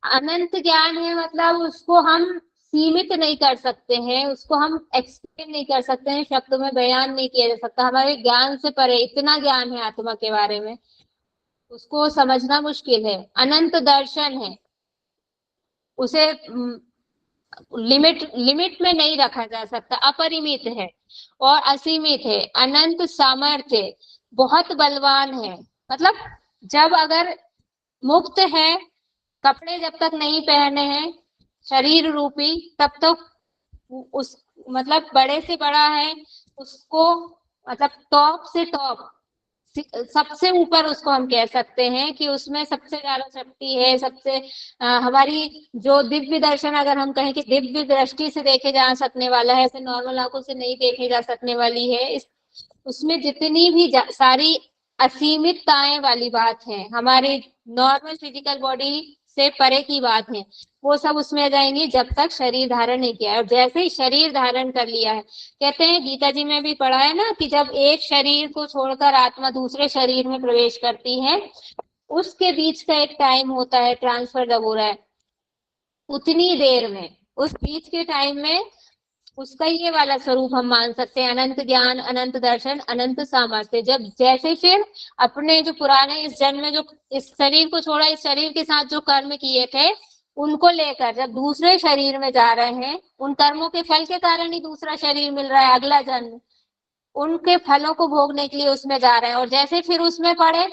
Speaker 1: अनंत ज्ञान है मतलब उसको हम सीमित नहीं कर सकते हैं, उसको हम एक्सप्लेन नहीं कर सकते हैं, शब्दों में बयान नहीं किया जा सकता, हमारे ज्ञान से परे इतना ज्ञान है आत्मा के बारे में, उसको समझना मुश्किल है। अनंत दर्शन है, उसे लिमिट में नहीं रखा जा सकता, अपरिमित है। और असीमित है। अनंत सामर्थ्य, बहुत बलवान है। मतलब जब अगर मुक्त है, कपड़े जब तक नहीं पहने हैं शरीर रूपी, तब तक उस मतलब बड़े से बड़ा है, उसको मतलब टॉप से टॉप, सबसे ऊपर उसको हम कह सकते हैं कि उसमें सबसे ज्यादा शक्ति है। सबसे हमारी जो दिव्य दर्शन, अगर हम कहें कि दिव्य दृष्टि से देखे जा सकने वाला है, ऐसे नॉर्मल आंखों से नहीं देखे जा सकने वाली है, उसमें जितनी भी सारी असीमितताएं वाली बात है, हमारी नॉर्मल फिजिकल बॉडी से परे की बात है, वो सब उसमें आ जाएंगी जब तक शरीर धारण नहीं किया है। और जैसे ही शरीर धारण कर लिया है, कहते हैं गीता जी में भी पढ़ा है ना कि जब एक शरीर को छोड़कर आत्मा दूसरे शरीर में प्रवेश करती है, उसके बीच का एक टाइम होता है, ट्रांसफर जब हो रहा है उतनी देर में, उस बीच के टाइम में उसका ये वाला स्वरूप हम मान सकते हैं, अनंत ज्ञान, अनंत दर्शन, अनंत सामर्थ्य। जब जैसे फिर अपने जो पुराने इस जन्म में जो इस शरीर को छोड़ा, इस शरीर के साथ जो कर्म किए थे उनको लेकर जब दूसरे शरीर में जा रहे हैं, उन कर्मों के फल के कारण ही दूसरा शरीर मिल रहा है, अगला जन्म, उनके फलों को भोगने के लिए उसमें जा रहे हैं। और जैसे फिर उसमें पड़े,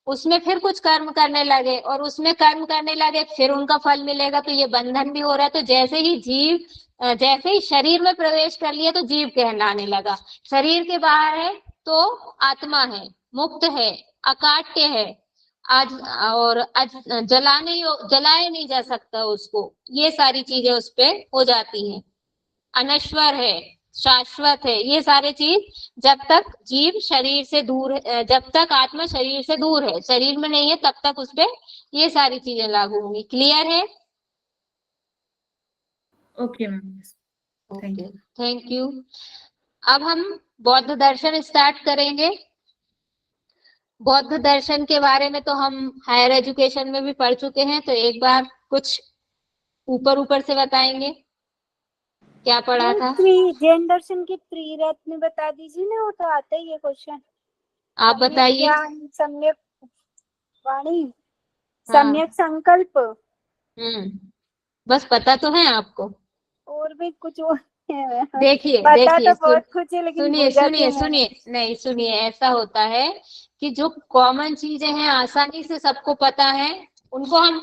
Speaker 1: उसमें फिर कुछ कर्म करने लगे और उसमें कर्म करने लगे, फिर उनका फल मिलेगा, तो ये बंधन भी हो रहा है। तो जैसे ही जीव जैसे ही शरीर में प्रवेश कर लिया तो जीव कहलाने लगा, शरीर के बाहर है तो आत्मा है, मुक्त है, अकाट्य है, आज और आज जलाए नहीं जा सकता उसको, ये सारी चीजें उस पे हो जाती हैं, अनश्वर है, शाश्वत है, ये सारे चीज जब तक जीव शरीर से दूर है, जब तक आत्मा शरीर से दूर है, शरीर में नहीं है, तब तक उस पे ये सारी चीजें लागू होंगी। क्लियर है?
Speaker 4: Okay ma'am, thank
Speaker 1: okay,
Speaker 4: you.
Speaker 1: Thank you. अब हम बौद्ध दर्शन स्टार्ट करेंगे। बौद्ध दर्शन के बारे में तो हम हायर एजुकेशन में भी पढ़ चुके हैं, तो एक बार कुछ ऊपर ऊपर से बताएंगे क्या पढ़ा था।
Speaker 6: जैन दर्शन की त्रिरत्न बता दीजिए ना, वो तो आता ही है क्वेश्चन।
Speaker 1: आप बताइए।
Speaker 6: ज्ञान, सम्यक वाणी,
Speaker 1: हाँ।
Speaker 6: सम्यक संकल्प,
Speaker 1: बस पता तो है आपको।
Speaker 6: और भी कुछ और है।
Speaker 1: देखिए
Speaker 6: पता
Speaker 1: देखिए,
Speaker 6: तो बहुत कुछ है, लेकिन
Speaker 1: सुनिए
Speaker 6: भूल जाती
Speaker 1: सुनिए
Speaker 6: हूँ मैं।
Speaker 1: सुनिए, नहीं सुनिए, ऐसा होता है कि जो कॉमन चीजें हैं, आसानी से सबको पता है, उनको हम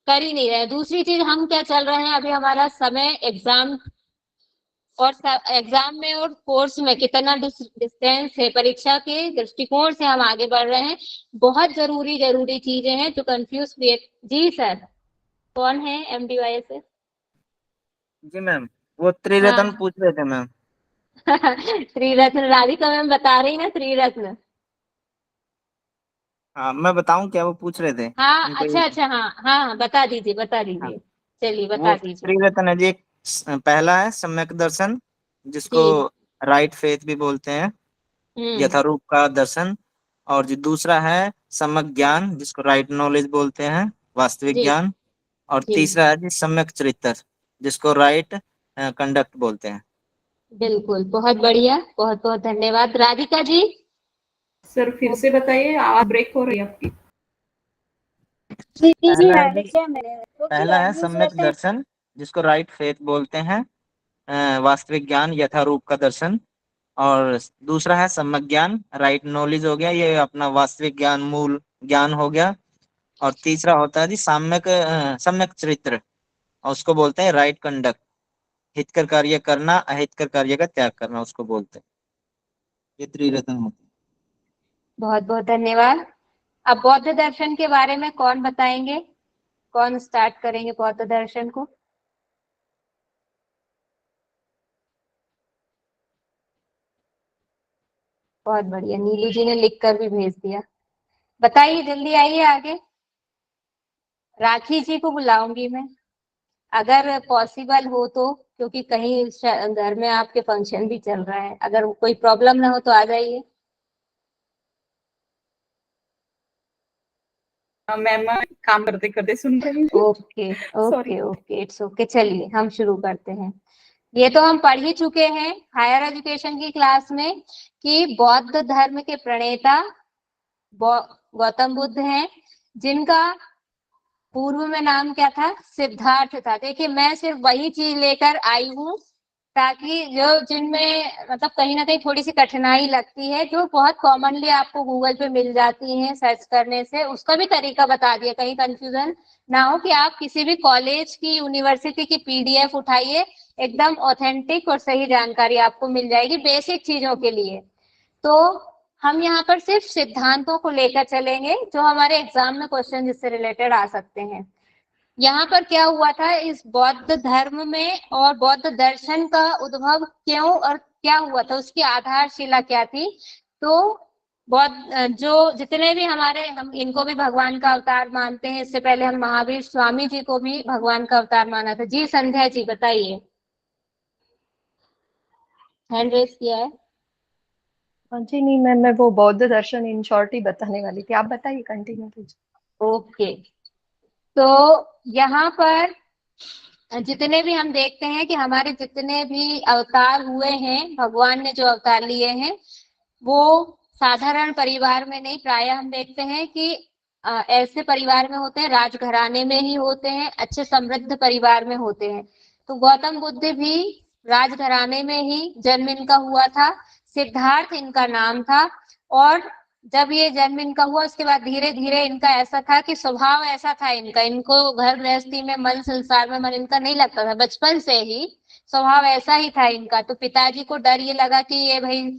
Speaker 1: कर ही नहीं रहे। दूसरी चीज, हम क्या चल रहे हैं अभी, हमारा समय एग्जाम और एग्जाम में और कोर्स में कितना डिस्टेंस है, परीक्षा के दृष्टिकोण से हम आगे बढ़ रहे हैं। बहुत जरूरी जरूरी चीजें हैं जो कंफ्यूज क्रिएट। जी सर, कौन है MDYS से?
Speaker 7: जी मैम, वो त्रिरत्न पूछ रहे थे मैम।
Speaker 1: त्रिरत्न, राधिका मैम बता रही ना, त्रिरत्न।
Speaker 7: हाँ, मैं बताऊं क्या वो पूछ रहे थे
Speaker 1: हाँ
Speaker 7: उनको
Speaker 1: अच्छा
Speaker 7: ये।
Speaker 1: अच्छा, हाँ हाँ, बता दीजिए बता
Speaker 7: हाँ,
Speaker 1: दीजिए, चलिए
Speaker 7: वो
Speaker 1: बता दीजिए।
Speaker 7: त्रिरत्न है जी। एक पहला है सम्यक दर्शन, जिसको
Speaker 1: जी।
Speaker 7: राइट फेथ भी बोलते हैं,
Speaker 1: हम्म।
Speaker 7: यथारूप का दर्शन। और जो दूसरा है सम्यक ज्ञान, जिसको राइट नॉलेज बोलते हैं, वास्तविक
Speaker 1: जी
Speaker 7: ज्ञान। और
Speaker 1: जी,
Speaker 7: तीसरा है जी सम्यक चरित्र, जिसको राइट कंडक्ट बोलते हैं।
Speaker 1: बिल्कुल, बहुत बढ़िया, बहुत बहुत धन्यवाद। राधिका जी?
Speaker 8: सर फिर से बताइए, आवाज ब्रेक हो रही है आपकी।
Speaker 6: जी जी,
Speaker 7: पहला है जी,
Speaker 6: लिखा है मैंने। वो भी
Speaker 7: पहला है
Speaker 6: लैंग्वेज
Speaker 7: सम्यक
Speaker 6: रहते हैं।
Speaker 7: दर्शन, जिसको राइट फेथ बोलते हैं, वास्तविक ज्ञान, यथारूप का दर्शन। और दूसरा है सम्यक ज्ञान, राइट नॉलेज हो गया, ये अपना वास्तविक ज्ञान, मूल ज्ञान हो गया। और तीसरा होता है जी सम्यक चरित्र, और उसको बोलते हैं राइट कंडक्ट। हितकर कार्य करना, अहितकर कार्य का त्याग करना, उसको बोलते हैं। ये त्रिरत्न होते हैं।
Speaker 1: बहुत बहुत धन्यवाद। अब बौद्ध दर्शन के बारे में कौन बताएंगे? कौन स्टार्ट करेंगे बौद्ध दर्शन को? बहुत बढ़िया, नीलू जी ने लिख कर भी भेज दिया। बताइए, जल्दी आइए आगे। राखी जी को बुलाऊंगी मैं, अगर पॉसिबल हो तो, क्योंकि कहीं घर में आपके फंक्शन भी चल रहा है, अगर कोई प्रॉब्लम ना हो तो आ जाइए।
Speaker 8: मैम काम करते करते सुन रही हूँ।
Speaker 1: Okay
Speaker 8: sorry.
Speaker 1: Okay okay, it's okay, चलिए हम शुरू करते हैं। ये तो हम पढ़ ही चुके हैं हायर एजुकेशन की क्लास में कि बौद्ध धर्म के प्रणेता गौतम बुद्ध हैं, जिनका पूर्व में नाम क्या था? सिद्धार्थ था। देखिए, मैं सिर्फ वही चीज लेकर आई हूँ ताकि जो जिनमें मतलब कहीं ना कहीं थोड़ी सी कठिनाई लगती है, जो बहुत कॉमनली आपको गूगल पे मिल जाती है सर्च करने से, उसका भी तरीका बता दिया, कहीं कंफ्यूजन ना हो। कि आप किसी भी कॉलेज की, यूनिवर्सिटी की PDF उठाइए, एकदम ऑथेंटिक और सही जानकारी आपको मिल जाएगी बेसिक चीजों के लिए। तो हम यहाँ पर सिर्फ सिद्धांतों को लेकर चलेंगे, जो हमारे एग्जाम में क्वेश्चन जिससे रिलेटेड आ सकते हैं। यहाँ पर क्या हुआ था इस बौद्ध धर्म में, और बौद्ध दर्शन का उद्भव क्यों और क्या हुआ था, उसकी आधारशिला क्या थी? तो बहुत जो जितने भी हमारे, हम इनको भी भगवान का अवतार मानते हैं। इससे पहले हम महावीर स्वामी जी को भी भगवान का अवतार माना था। जी संध्या जी बताइए, हैंड रेस किया है।
Speaker 2: हाँ जी, नहीं मैं वो बौद्ध दर्शन इन शॉर्ट ही बताने वाली थी, आप बताइए, कंटिन्यू कीजिए।
Speaker 1: ओके, तो यहाँ पर जितने भी हम देखते हैं कि हमारे जितने भी अवतार हुए हैं, भगवान ने जो अवतार लिए हैं, वो साधारण परिवार में नहीं, प्राय हम देखते हैं कि ऐसे परिवार में होते हैं, राजघराने में ही होते हैं, अच्छे समृद्ध परिवार में होते हैं। तो गौतम बुद्ध भी राजघराने में ही जन्म इनका हुआ था। सिद्धार्थ इनका नाम था। और जब ये जन्म इनका हुआ, उसके बाद धीरे धीरे इनका ऐसा था कि स्वभाव ऐसा था इनका, इनको घर गृहस्थी में मन, संसार में मन इनका नहीं लगता था, बचपन से ही स्वभाव ऐसा ही था इनका। तो पिताजी को डर ये लगा कि ये भाई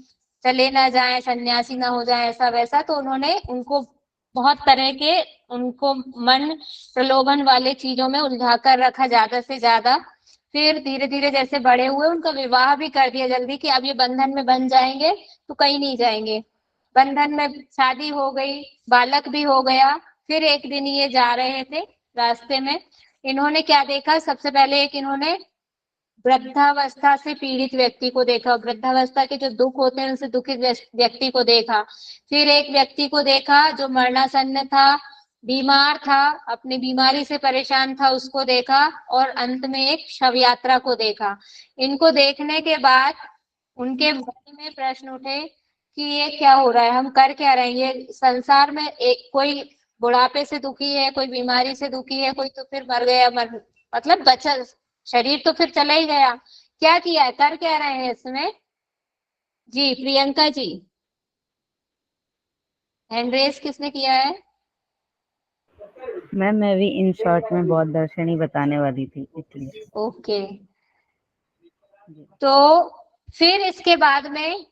Speaker 1: चले ना जाए, सन्यासी ना हो जाए, ऐसा वैसा। तो उन्होंने उनको बहुत तरह के, उनको मन प्रलोभन वाले चीजों में उलझा कर रखा ज्यादा से ज्यादा। फिर धीरे धीरे जैसे बड़े हुए, उनका विवाह भी कर दिया जल्दी कि अब ये बंधन में बन जाएंगे तो कहीं नहीं जाएंगे। बंधन में शादी हो गई, बालक भी हो गया। फिर एक दिन ये जा रहे थे रास्ते में, इन्होंने क्या देखा, सबसे पहले एक इन्होंने वृद्धावस्था से पीड़ित व्यक्ति को देखा, वृद्धावस्था के जो दुख होते हैं उनसे दुखित व्यक्ति को देखा। फिर एक व्यक्ति को देखा जो मरणासन्न था, बीमार था, अपनी बीमारी से परेशान था, उसको देखा। और अंत में एक शव यात्रा को देखा। इनको देखने के बाद उनके मन में प्रश्न उठे कि ये क्या हो रहा है, हम कर क्या रहे हैं, ये संसार में एक कोई बुढ़ापे से दुखी है, कोई बीमारी से दुखी है, कोई तो फिर मर गया, मतलब बचा, शरीर तो फिर चला ही गया, क्या किया है, कर क्या रहे हैं इसमें। जी प्रियंका जी, हैंड रेस किसने किया है।
Speaker 9: मैम मैं भी इन शॉर्ट में बौद्ध दर्शन ही बताने वाली थी इसलिए।
Speaker 1: ओके, तो फिर इसके बाद में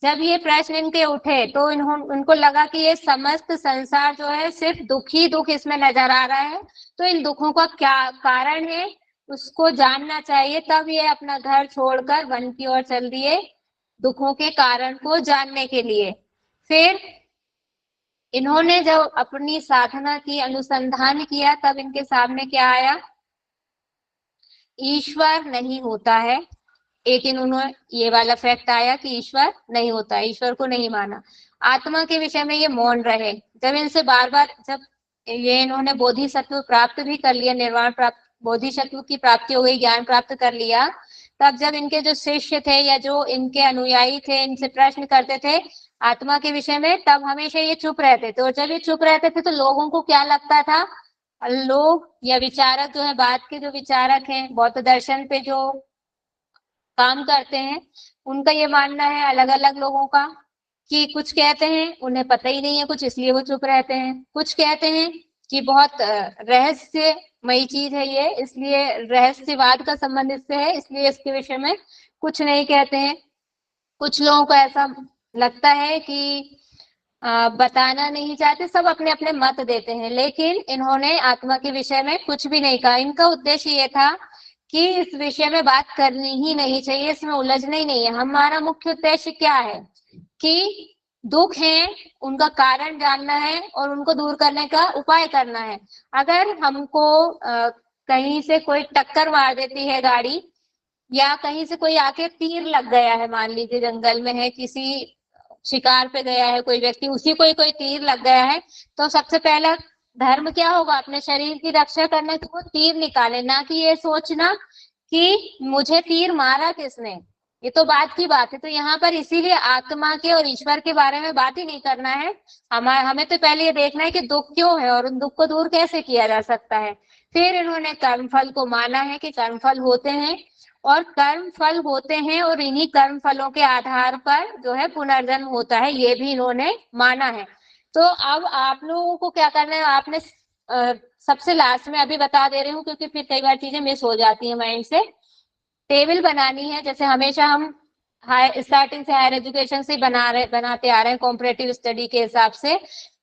Speaker 1: जब ये प्रश्न इनके उठे तो उनको लगा कि ये समस्त संसार जो है सिर्फ दुख ही दुख इसमें नजर आ रहा है, तो इन दुखों का क्या कारण है उसको जानना चाहिए। तब ये अपना घर छोड़कर वन की ओर चल दिए, दुखों के कारण को जानने के लिए। फिर इन्होंने जब अपनी साधना की, अनुसंधान किया, तब इनके सामने क्या आया, ईश्वर नहीं होता है। एक इन्होंने ये वाला फैक्ट आया कि ईश्वर नहीं होता, ईश्वर को नहीं माना। आत्मा के विषय में ये मौन रहे। जब इनसे बार बार, जब ये इन्होंने बोधिसत्व प्राप्त भी कर लिया, निर्वाण प्राप्त, बोधिसत्व की प्राप्ति हो गई, ज्ञान प्राप्त कर लिया, तब जब इनके जो शिष्य थे या जो इनके अनुयायी थे इनसे प्रश्न करते थे आत्मा के विषय में, तब हमेशा ये चुप रहते थे। और जब ये चुप रहते थे तो लोगों को क्या लगता था, लोग या विचारक जो है, बाद के जो विचारक हैं, बौद्ध दर्शन पे जो काम करते हैं, उनका ये मानना है अलग अलग लोगों का कि कुछ कहते हैं उन्हें पता ही नहीं है कुछ, इसलिए वो चुप रहते हैं। कुछ कहते हैं कि बहुत रहस्यमयी चीज है ये, इसलिए रहस्यवाद का संबंध इससे है, इसलिए इसके विषय में कुछ नहीं कहते हैं। कुछ लोगों को ऐसा लगता है कि बताना नहीं चाहते, सब अपने अपने मत देते हैं। लेकिन इन्होंने आत्मा के विषय में कुछ भी नहीं कहा। इनका उद्देश्य ये था कि इस विषय में बात करनी ही नहीं चाहिए, इसमें उलझना ही नहीं है। हमारा मुख्य उद्देश्य क्या है कि दुख है उनका कारण जानना है और उनको दूर करने का उपाय करना है। अगर हमको कहीं से कोई टक्कर मार देती है गाड़ी, या कहीं से कोई आके तीर लग गया है, मान लीजिए जंगल में है, किसी शिकार पे गया है कोई व्यक्ति, उसी को कोई तीर लग गया है, तो सबसे पहला धर्म क्या होगा, अपने शरीर की रक्षा करना, कि वो तीर निकाले, ना कि ये सोचना कि मुझे तीर मारा किसने। ये तो बात की बात है। तो यहाँ पर इसीलिए आत्मा के और ईश्वर के बारे में बात ही नहीं करना है। हमें तो पहले ये देखना है कि दुख क्यों है और उन दुख को दूर कैसे किया जा सकता है। फिर इन्होंने कर्मफल को माना है कि कर्मफल होते हैं और कर्म फल होते हैं, और इन्हीं कर्म फलों के आधार पर जो है पुनर्जन्म होता है, ये भी इन्होंने माना है। तो अब आप लोगों को क्या करना है, आपने सबसे लास्ट में अभी बता दे रही हूँ क्योंकि फिर कई बार चीजें मिस हो जाती है माइंड से। टेबल बनानी है, जैसे हमेशा हम स्टार्टिंग से हायर एजुकेशन से बनाते आ रहे हैं, कॉम्परेटिव स्टडी के हिसाब से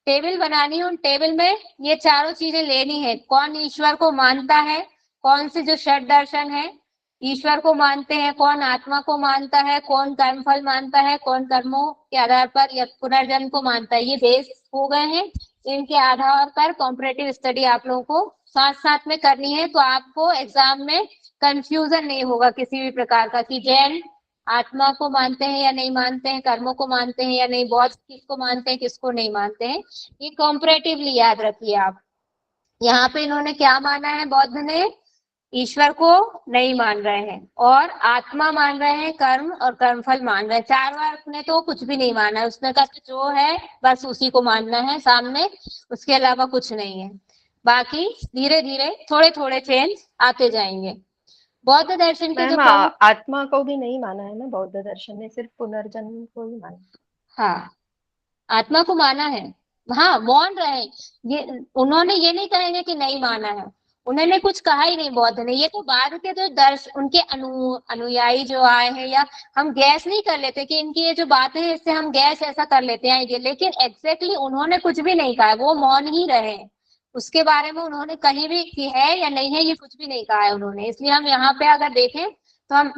Speaker 1: टेबल बनानी है। उन टेबल में ये चारों चीजें लेनी है, कौन ईश्वर को मानता है, कौन से जो षड दर्शन है, ईश्वर को मानते हैं, कौन आत्मा को मानता है, कौन कर्मफल मानता है, कौन कर्मों के आधार पर या पुनर्जन्म को मानता है। ये बेस हो गए हैं। इनके आधार पर कॉम्परेटिव स्टडी आप लोगों को साथ साथ में करनी है, तो आपको एग्जाम में कंफ्यूजन नहीं होगा किसी भी प्रकार का कि जैन आत्मा को मानते हैं या नहीं मानते हैं, कर्मों को मानते हैं या नहीं, बौद्ध किसको मानते हैं किसको नहीं मानते हैं। ये कॉम्परेटिवली याद रखिए आप। यहाँ पे इन्होंने क्या माना है, बौद्ध ने ईश्वर को नहीं मान रहे हैं और आत्मा मान रहे हैं, कर्म और कर्मफल मान रहे हैं। चारवाक ने तो कुछ भी नहीं माना है, उसने कहा कि जो है बस उसी को मानना है सामने, उसके अलावा कुछ नहीं है। बाकी धीरे धीरे थोड़े थोड़े चेंज आते जाएंगे। बौद्ध दर्शन के जो
Speaker 10: मैम आत्मा को भी नहीं माना है ना बौद्ध दर्शन ने, सिर्फ पुनर्जन्म को ही माना।
Speaker 1: हाँ, आत्मा को माना है, हाँ मान रहे हैं। ये उन्होंने ये नहीं कहेंगे कि नहीं माना है, उन्होंने कुछ कहा ही नहीं बौद्ध ने। ये तो बाद के जो उनके अनुयायी जो आए हैं, या हम गैस नहीं कर लेते कि इनकी ये जो बातें हैं इससे हम गैस ऐसा कर लेते हैं ये, लेकिन एग्जैक्टली उन्होंने कुछ भी नहीं कहा, वो मौन ही रहे। उसके बारे में उन्होंने कहीं भी कि है या नहीं है ये कुछ भी नहीं कहा है उन्होंने। इसलिए हम यहाँ पे अगर देखें तो हम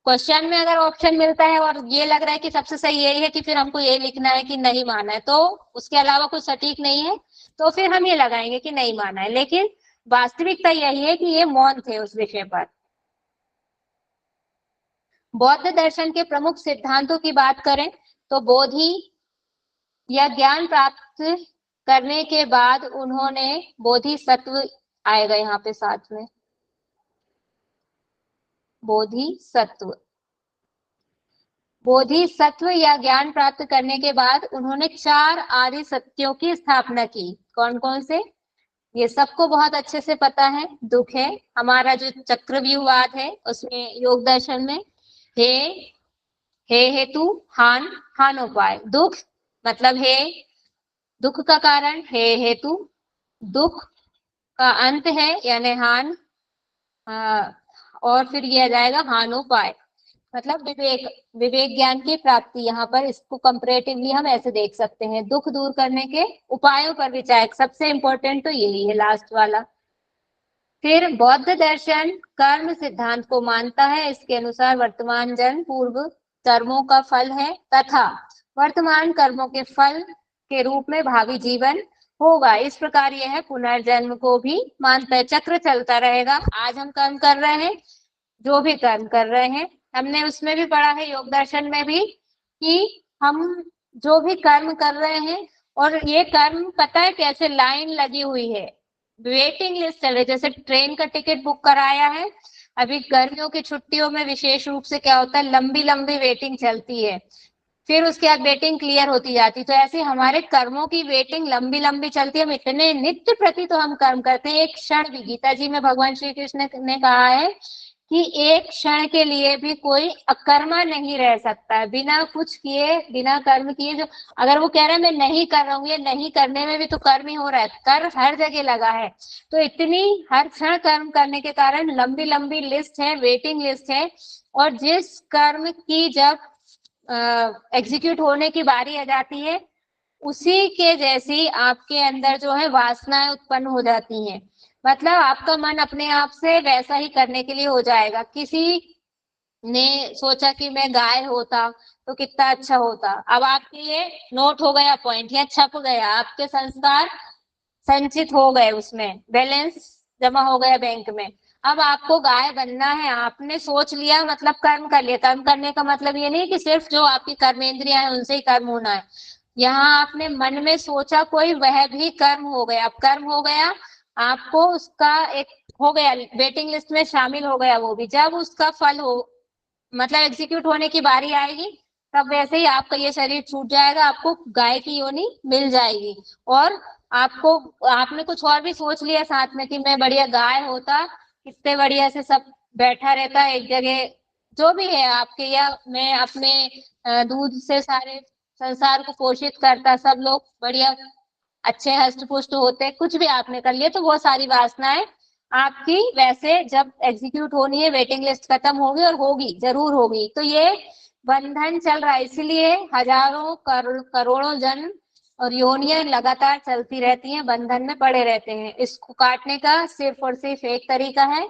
Speaker 1: क्वेश्चन में अगर ऑप्शन मिलता है और ये लग रहा है कि सबसे सही यही है कि फिर हमको ये लिखना है कि नहीं माना है, तो उसके अलावा कुछ सटीक नहीं है, तो फिर हम ये लगाएंगे कि नहीं माना है। लेकिन वास्तविकता यही है कि ये मौन थे उस विषय पर। बौद्ध दर्शन के प्रमुख सिद्धांतों की बात करें तो बोधि या ज्ञान प्राप्त करने के बाद उन्होंने बोधिसत्व आएगा यहाँ पे साथ में, बोधिसत्व या ज्ञान प्राप्त करने के बाद उन्होंने 4 आदि सत्यों की स्थापना की। कौन कौन से, ये सबको बहुत अच्छे से पता है। दुख है, हमारा जो चक्रव्यूहवाद है उसमें योग दर्शन में हे हेतु, हान उपाय। दुख मतलब हे दुख का कारण, हे हेतु दुख का अंत है यानी हान, और फिर यह जाएगा हानोपाय मतलब विवेक ज्ञान की प्राप्ति। यहाँ पर इसको कंपैरेटिवली हम ऐसे देख सकते हैं, दुख दूर करने के उपायों पर विचार। सबसे इंपॉर्टेंट तो यही है लास्ट वाला। फिर बौद्ध दर्शन कर्म सिद्धांत को मानता है। इसके अनुसार वर्तमान जन्म पूर्व कर्मों का फल है तथा वर्तमान कर्मों के फल के रूप में भावी जीवन होगा। इस प्रकार यह पुनर्जन्म को भी मानता है। चक्र चलता रहेगा, आज हम कर्म कर रहे हैं, जो भी कर्म कर रहे हैं, हमने उसमें भी पढ़ा है योग दर्शन में भी कि हम जो भी कर्म कर रहे हैं, और ये कर्म पता है कैसे लाइन लगी हुई है, वेटिंग लिस्ट चल रही है। जैसे ट्रेन का टिकट बुक कराया है, अभी गर्मियों की छुट्टियों में विशेष रूप से क्या होता है, लंबी लंबी वेटिंग चलती है, फिर उसके बाद वेटिंग क्लियर होती जाती। तो ऐसे हमारे कर्मों की वेटिंग लंबी लंबी चलती है। हम इतने नित्य प्रति तो हम कर्म करते हैं, एक क्षण भी, गीता जी में भगवान श्री कृष्ण ने कहा है कि एक क्षण के लिए भी कोई अकर्मा नहीं रह सकता है, बिना कुछ किए, बिना कर्म किए। जो अगर वो कह रहा है मैं नहीं कर रहा हूँ, ये नहीं करने में भी तो कर्म ही हो रहा है, कर्म हर जगह लगा है। तो इतनी हर क्षण कर्म करने के कारण लंबी लंबी लिस्ट है, वेटिंग लिस्ट है। और जिस कर्म की जब एग्जीक्यूट होने की बारी आ जाती है, उसी के जैसी आपके अंदर जो है वासनाएं उत्पन्न हो जाती हैं। मतलब आपका मन अपने आप से वैसा ही करने के लिए हो जाएगा। किसी ने सोचा कि मैं गाय होता तो कितना अच्छा होता, अब आपके ये नोट हो गया पॉइंट, या छप गया, आपके संस्कार संचित हो गए, उसमें बैलेंस जमा हो गया बैंक में। अब आपको गाय बनना है, आपने सोच लिया, मतलब कर्म कर लिया। कर्म करने का मतलब ये नहीं कि सिर्फ जो आपकी कर्मेंद्रियां हैं उनसे ही कर्म होना है। यहाँ आपने मन में सोचा कोई, वह भी कर्म हो गया। अब कर्म हो गया, आपको उसका एक हो गया, वेटिंग लिस्ट में शामिल हो गया वो भी। जब उसका फल हो, मतलब एग्जीक्यूट होने की बारी आएगी, तब वैसे ही आपका ये शरीर छूट जाएगा, आपको गाय की योनि मिल जाएगी। और आपको, आपने कुछ और भी सोच लिया साथ में कि मैं बढ़िया गाय होता, कितने बढ़िया से सब बैठा रहता एक जगह, जो भी है आपके, या मैं अपने दूध से सारे संसार को पोषित करता, सब लोग बढ़िया अच्छे हष्ट पुष्ट होते, कुछ भी आपने कर लिया। तो वो सारी वासनाएं आपकी वैसे जब एग्जीक्यूट होनी है, वेटिंग लिस्ट खत्म होगी, और होगी, जरूर होगी। तो ये बंधन चल रहा है, इसलिए हजारों करोड़ों जन्म और योनियां लगातार चलती रहती हैं, बंधन में पड़े रहते हैं। इसको काटने का सिर्फ और सिर्फ एक तरीका है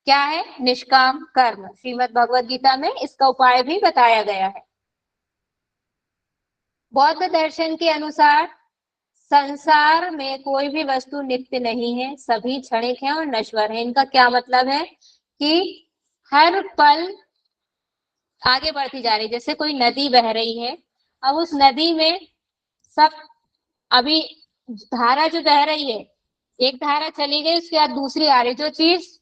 Speaker 1: क्या है? निष्काम कर्म। श्रीमद् भगवद गीता में इसका उपाय भी बताया गया है। बौद्ध दर्शन के अनुसार संसार में कोई भी वस्तु नित्य नहीं है, सभी क्षणिक है और नश्वर है। इनका क्या मतलब है कि हर पल आगे बढ़ती जा रही, जैसे कोई नदी बह रही है, अब उस नदी में सब, अभी धारा जो बह रही है, एक धारा चली गई, उसके बाद दूसरी आ रही, जो चीज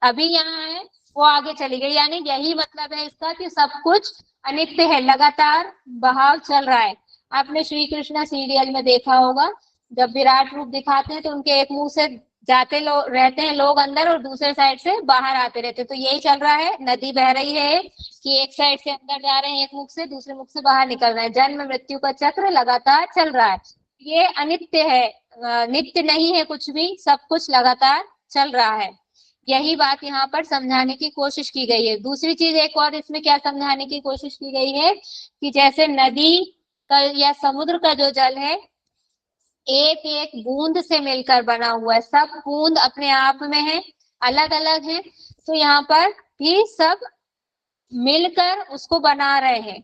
Speaker 1: अभी यहाँ है वो आगे चली गई। यानी यही मतलब है इसका कि सब कुछ अनित्य है, लगातार बहाव चल रहा है। आपने श्री कृष्ण सीरियल में देखा होगा, जब विराट रूप दिखाते हैं तो उनके एक मुंह से जाते रहते हैं लोग अंदर और दूसरे साइड से बाहर आते रहते हैं। तो यही चल रहा है, नदी बह रही है कि एक साइड से अंदर जा रहे हैं एक मुख से, दूसरे मुख से बाहर निकल रहे हैं। जन्म मृत्यु का चक्र लगातार चल रहा है, ये अनित्य है, नित्य नहीं है कुछ भी, सब कुछ लगातार चल रहा है। यही बात यहाँ पर समझाने की कोशिश की गई है। दूसरी चीज एक और इसमें क्या समझाने की कोशिश की गई है कि जैसे नदी का या समुद्र का जो जल है एक एक बूंद से मिलकर बना हुआ है, सब बूंद अपने आप में है, अलग अलग है, तो यहाँ पर भी सब मिलकर उसको बना रहे हैं।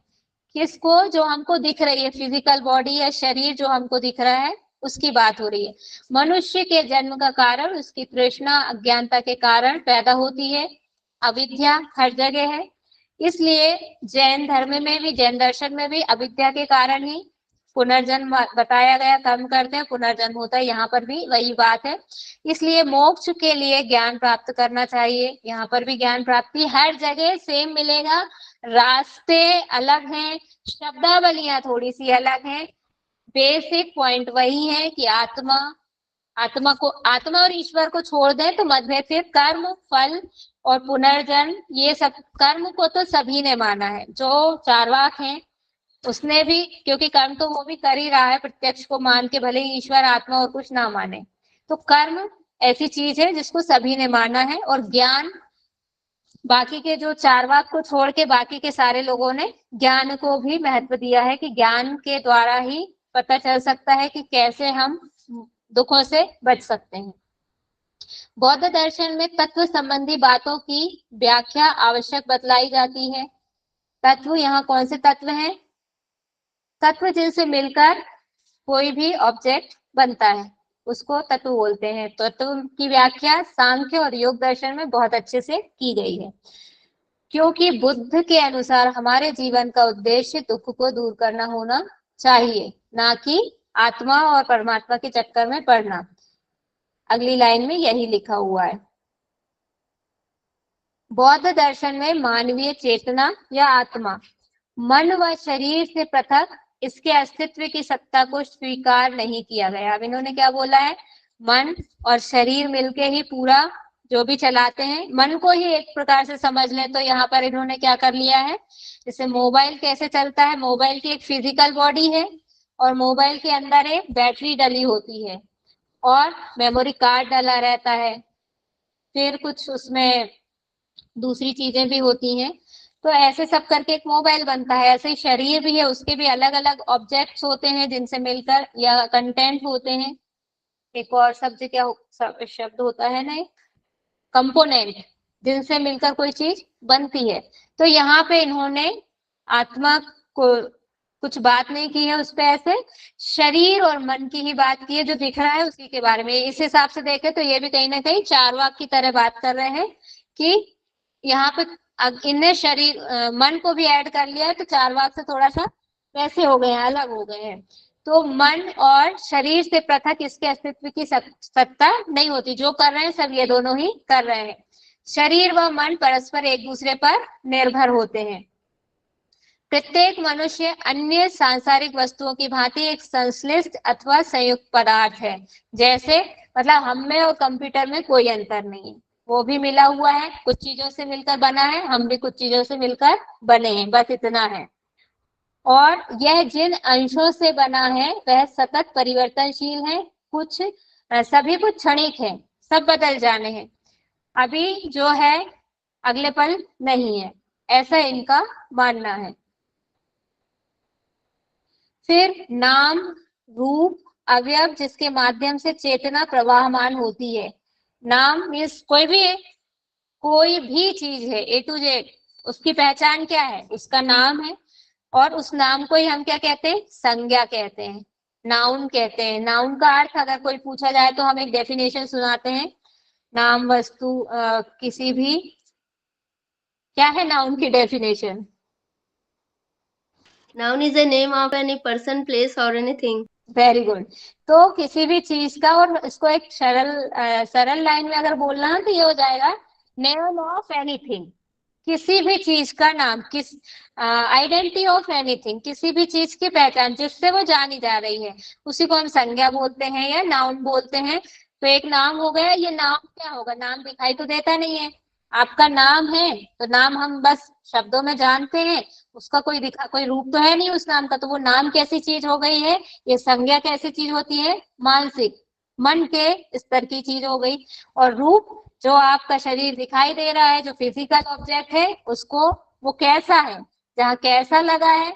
Speaker 1: किसको? जो हमको दिख रही है फिजिकल बॉडी या शरीर जो हमको दिख रहा है, उसकी बात हो रही है। मनुष्य के जन्म का कारण उसकी तृष्णा अज्ञानता के कारण पैदा होती है। अविद्या हर जगह है, इसलिए जैन धर्म में भी, जैन दर्शन में भी अविद्या के कारण ही पुनर्जन्म बताया गया, कर्म करते हैं पुनर्जन्म होता है, यहाँ पर भी वही बात है। इसलिए मोक्ष के लिए ज्ञान प्राप्त करना चाहिए। यहाँ पर भी ज्ञान प्राप्ति हर जगह सेम मिलेगा, रास्ते अलग हैं, शब्दावलियां थोड़ी सी अलग हैं, बेसिक पॉइंट वही है कि आत्मा और ईश्वर को छोड़ दें तो मतभेद सिर्फ कर्म, फल और पुनर्जन्म, ये सब। कर्म को तो सभी ने माना है, जो चार्वाक हैं उसने भी, क्योंकि कर्म तो वो भी कर ही रहा है, प्रत्यक्ष को मान के, भले ही ईश्वर आत्मा और कुछ ना माने। तो कर्म ऐसी चीज है जिसको सभी ने माना है, और ज्ञान, बाकी के जो चार्वाक को छोड़ के बाकी के सारे लोगों ने ज्ञान को भी महत्व दिया है कि ज्ञान के द्वारा ही पता चल सकता है कि कैसे हम दुखों से बच सकते हैं। बौद्ध दर्शन में तत्व संबंधी बातों की व्याख्या आवश्यक बतलाई जाती है। तत्व, यहाँ कौन से तत्व हैं? तत्व जिनसे मिलकर कोई भी ऑब्जेक्ट बनता है उसको तत्व बोलते हैं। तत्व की व्याख्या सांख्य और योग दर्शन में बहुत अच्छे से की गई है, क्योंकि बुद्ध के अनुसार हमारे जीवन का उद्देश्य दुख को दूर करना होना चाहिए, ना कि आत्मा और परमात्मा के चक्कर में पड़ना। अगली लाइन में यही लिखा हुआ है। बौद्ध दर्शन में मानवीय चेतना या आत्मा मन व शरीर से पृथक इसके अस्तित्व की सत्ता को स्वीकार नहीं किया गया। अब इन्होंने क्या बोला है? मन और शरीर मिलके ही पूरा जो भी चलाते हैं, मन को ही एक प्रकार से समझ लें तो यहाँ पर इन्होंने क्या कर लिया है, जैसे मोबाइल कैसे चलता है, मोबाइल की एक फिजिकल बॉडी है और मोबाइल के अंदर एक बैटरी डली होती है और मेमोरी कार्ड डला रहता है, फिर कुछ उसमें दूसरी चीजें भी होती हैं, तो ऐसे सब करके एक मोबाइल बनता है। ऐसे ही शरीर भी है, उसके भी अलग अलग ऑब्जेक्ट्स होते हैं जिनसे मिलकर, या कंटेंट होते हैं, एक और शब्द क्या शब्द होता है ना, कंपोनेंट, जिनसे मिलकर कोई चीज बनती है। तो यहाँ पे इन्होंने आत्मा को कुछ बात नहीं की है उस पे, ऐसे शरीर और मन की ही बात की है, जो दिख रहा है उसी के बारे में। इस हिसाब से देखें तो ये भी कहीं ना कहीं चार्वाक की तरह बात कर रहे हैं कि यहाँ पे इनने शरीर मन को भी ऐड कर लिया है, तो चार्वाक से थोड़ा सा वैसे हो गए हैं, अलग हो गए हैं। तो मन और शरीर से पृथक इसके अस्तित्व की सत्ता नहीं होती, जो कर रहे हैं सब ये दोनों ही कर रहे हैं। शरीर व मन परस्पर एक दूसरे पर निर्भर होते हैं। प्रत्येक मनुष्य अन्य सांसारिक वस्तुओं की भांति एक संश्लिष्ट अथवा संयुक्त पदार्थ है। जैसे मतलब हम में और कंप्यूटर में कोई अंतर नहीं है, वो भी मिला हुआ है, कुछ चीजों से मिलकर बना है, हम भी कुछ चीजों से मिलकर बने हैं, बस इतना है। और यह जिन अंशों से बना है वह सतत परिवर्तनशील है, कुछ सभी कुछ क्षणिक है, सब बदल जाने हैं, अभी जो है अगले पल नहीं है, ऐसा इनका मानना है। फिर नाम, रूप, अवयव जिसके माध्यम से चेतना प्रवाहमान होती है। नाम मीन्स कोई भी कोई भी चीज है A to Z, उसकी पहचान क्या है? उसका नाम है, और उस नाम को ही हम क्या कहते हैं? संज्ञा कहते हैं, नाउन कहते हैं। नाउन का अर्थ अगर कोई पूछा जाए तो हम एक डेफिनेशन सुनाते हैं, नाम वस्तु किसी भी, क्या है नाउन की definition?
Speaker 5: Noun is a name of any person, place or anything.
Speaker 1: Very good. तो किसी भी चीज का, और इसको एक सरल लाइन में अगर बोलना है तो ये हो जाएगा, नेम ऑफ एनीथिंग, किसी भी चीज का नाम, किस आइडेंटिटी ऑफ एनीथिंग, किसी भी चीज की पहचान जिससे वो जानी जा रही है, उसी को हम संज्ञा बोलते हैं या नाउन बोलते हैं। तो एक नाम हो गया, ये नाम क्या होगा? नाम दिखाई तो देता नहीं है। आपका नाम है तो नाम हम बस शब्दों में जानते हैं, उसका कोई रूप तो है नहीं उस नाम का, तो वो नाम कैसी चीज हो गई है? ये संज्ञा कैसी चीज होती है? मानसिक, मन के स्तर की चीज हो गई। और रूप, जो आपका शरीर दिखाई दे रहा है, जो फिजिकल ऑब्जेक्ट है, उसको वो कैसा है, जहाँ कैसा लगा है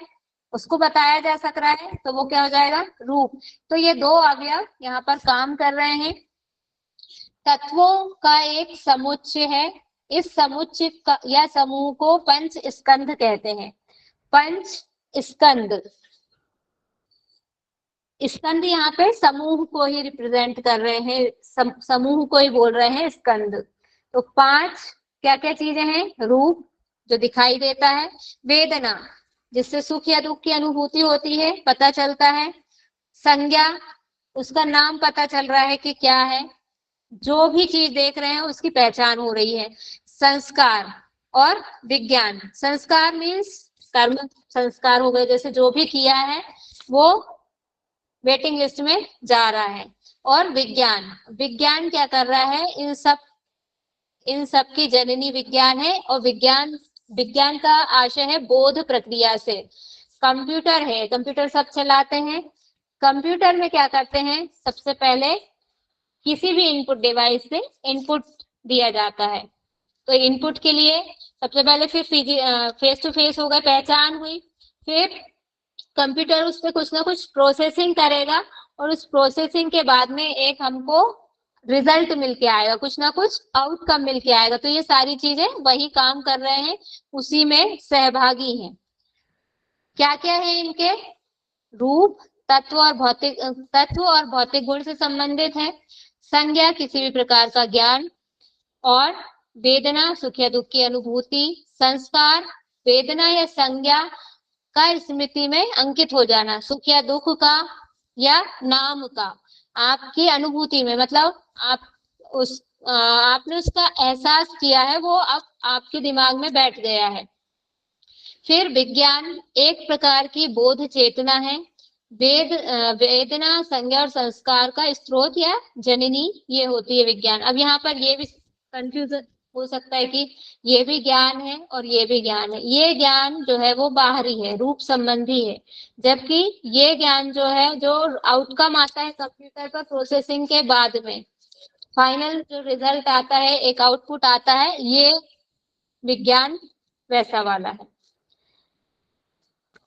Speaker 1: उसको बताया जा सक रहा है, तो वो क्या हो जाएगा? रूप। तो ये दो अवयव यहाँ पर काम कर रहे हैं। तत्वों का एक समुच्चय है, इस समुच्चय का या समूह को पंच स्कंध कहते हैं। पंच स्कंद, स्कंद यहाँ पे समूह को ही रिप्रेजेंट कर रहे हैं, समूह को ही बोल रहे हैं स्कंद। तो 5 क्या क्या चीजें हैं? रूप, जो दिखाई देता है, वेदना, जिससे सुख या दुख की अनुभूति होती है, पता चलता है, संज्ञा, उसका नाम पता चल रहा है कि क्या है, जो भी चीज देख रहे हैं उसकी पहचान हो रही है, संस्कार और विज्ञान। संस्कार मीन्स कर्म संस्कार हो गए, जैसे जो भी किया है वो वेटिंग लिस्ट में जा रहा है। और विज्ञान, विज्ञान क्या कर रहा है? इन सब की जननी विज्ञान है, और विज्ञान का आशय है बोध प्रक्रिया से। कंप्यूटर है, कंप्यूटर सब चलाते हैं, कंप्यूटर में क्या करते हैं? सबसे पहले किसी भी इनपुट डिवाइस से इनपुट दिया जाता है, तो इनपुट के लिए सबसे पहले फिर फेस टू फेस हो गए, पहचान हुई, फिर कंप्यूटर उस पर कुछ ना कुछ प्रोसेसिंग करेगा, और उस प्रोसेसिंग के बाद में एक हमको रिजल्ट मिल के आएगा, कुछ ना कुछ आउटकम मिल के आएगा। तो ये सारी चीजें वही काम कर रहे हैं, उसी में सहभागी हैं। क्या क्या है इनके? रूप, तत्व और भौतिक गुण से संबंधित है। संज्ञा, किसी भी प्रकार का ज्ञान, और वेदना, सुख या दुख की अनुभूति। संस्कार, वेदना या संज्ञा का स्मृति में अंकित हो जाना, सुख या दुख का या नाम का आपकी अनुभूति में, मतलब आपने उसका एहसास किया है, वो अब आपके दिमाग में बैठ गया है। फिर विज्ञान, एक प्रकार की बोध चेतना है। वेदना, संज्ञा और संस्कार का स्रोत या जननी ये होती है विज्ञान। अब यहाँ पर ये भी कंफ्यूजन हो सकता है कि ये भी ज्ञान है और ये भी ज्ञान है। ये ज्ञान जो है वो बाहरी है, रूप संबंधी है, जबकि ये ज्ञान जो है, जो आउटकम आता है कंप्यूटर पर प्रोसेसिंग के बाद में, फाइनल जो रिजल्ट आता है, एक आउटपुट आता है, ये विज्ञान वैसा वाला है।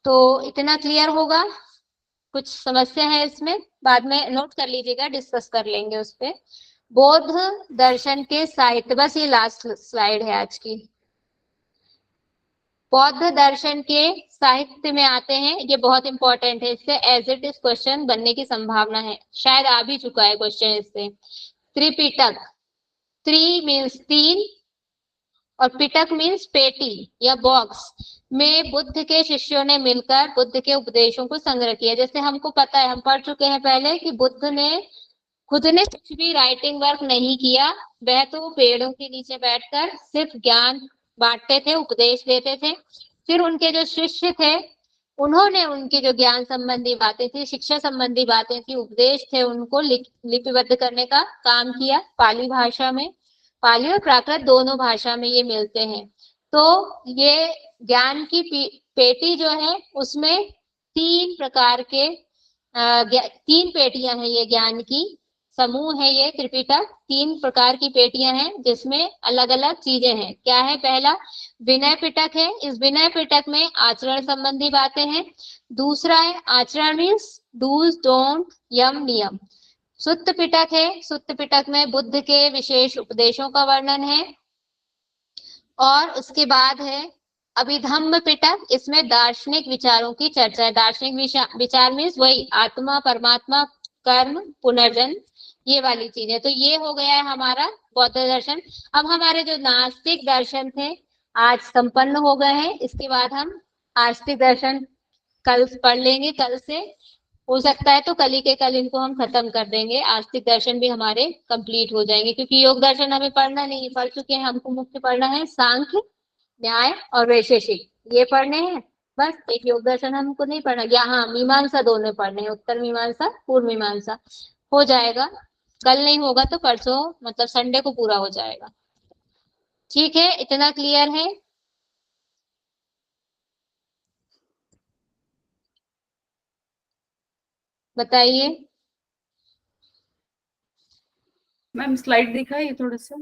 Speaker 1: तो इतना क्लियर होगा? कुछ समस्या है इसमें? बाद में नोट कर लीजिएगा, डिस्कस कर लेंगे उस पे। बौद्ध दर्शन के साहित्य, बस ये लास्ट स्लाइड है आज की। बौद्ध दर्शन के साहित्य में आते हैं, ये बहुत इंपॉर्टेंट है, इससे एज इट इज क्वेश्चन बनने की संभावना है, शायद आ भी चुका है क्वेश्चन इससे। त्रिपिटक, त्रि मीन्स 3 और पिटक मीन्स पेटी या बॉक्स में बुद्ध के शिष्यों ने मिलकर बुद्ध के उपदेशों को संग्रह किया। जैसे हमको पता है, हम पढ़ चुके हैं पहले कि बुद्ध ने खुद ने कुछ भी राइटिंग वर्क नहीं किया, वह तो पेड़ों के नीचे बैठकर सिर्फ ज्ञान बांटते थे, उपदेश देते थे। फिर उनके जो शिष्य थे, उन्होंने उनकी जो ज्ञान संबंधी बातें थी, शिक्षा संबंधी बातें थी, उपदेश थे, उनको लिपिबद्ध करने का काम किया पाली भाषा में। पाली और प्राकृत दोनों भाषा में ये मिलते हैं। तो ये ज्ञान की पेटी जो है, उसमें 3 प्रकार के 3 पेटियां हैं, ये ज्ञान की समूह है ये त्रिपिटक। 3 प्रकार की पेटियां हैं जिसमें अलग अलग चीजें हैं। क्या है? पहला विनय पिटक है, इस विनय पिटक में आचरण संबंधी बातें हैं। दूसरा है आचरण मीन्स डूज डोंट यम नियम। सुत्त पिटक है, सुत्त पिटक में बुद्ध के विशेष उपदेशों का वर्णन है। और उसके बाद है अभिधम्म पिटक, इसमें दार्शनिक विचारों की चर्चा है। दार्शनिक विचार मीन्स वही आत्मा, परमात्मा, कर्म, पुनर्जन्म, ये वाली चीज है। तो ये हो गया है हमारा बौद्ध दर्शन। अब हमारे जो नास्तिक दर्शन थे आज संपन्न हो गए हैं। इसके बाद हम आस्तिक दर्शन कल पढ़ लेंगे। कल से हो सकता है तो कल ही के कल इनको हम खत्म कर देंगे, आस्तिक दर्शन भी हमारे कंप्लीट हो जाएंगे, क्योंकि योग दर्शन हमें पढ़ना नहीं है, पढ़ चुके हैं। हमको मुख्य पढ़ना है सांख्य, न्याय और वैशेषिक, ये पढ़ने हैं बस। एक योग दर्शन हमको नहीं पढ़ना। या हाँ, मीमांसा दोनों पढ़ने हैं, उत्तर मीमांसा, पूर्व मीमांसा। हो जाएगा, कल नहीं होगा तो परसों मतलब संडे को पूरा हो जाएगा। ठीक है, इतना क्लियर है? बताइए।
Speaker 8: मैम स्लाइड दिखाइए थोड़ा सा।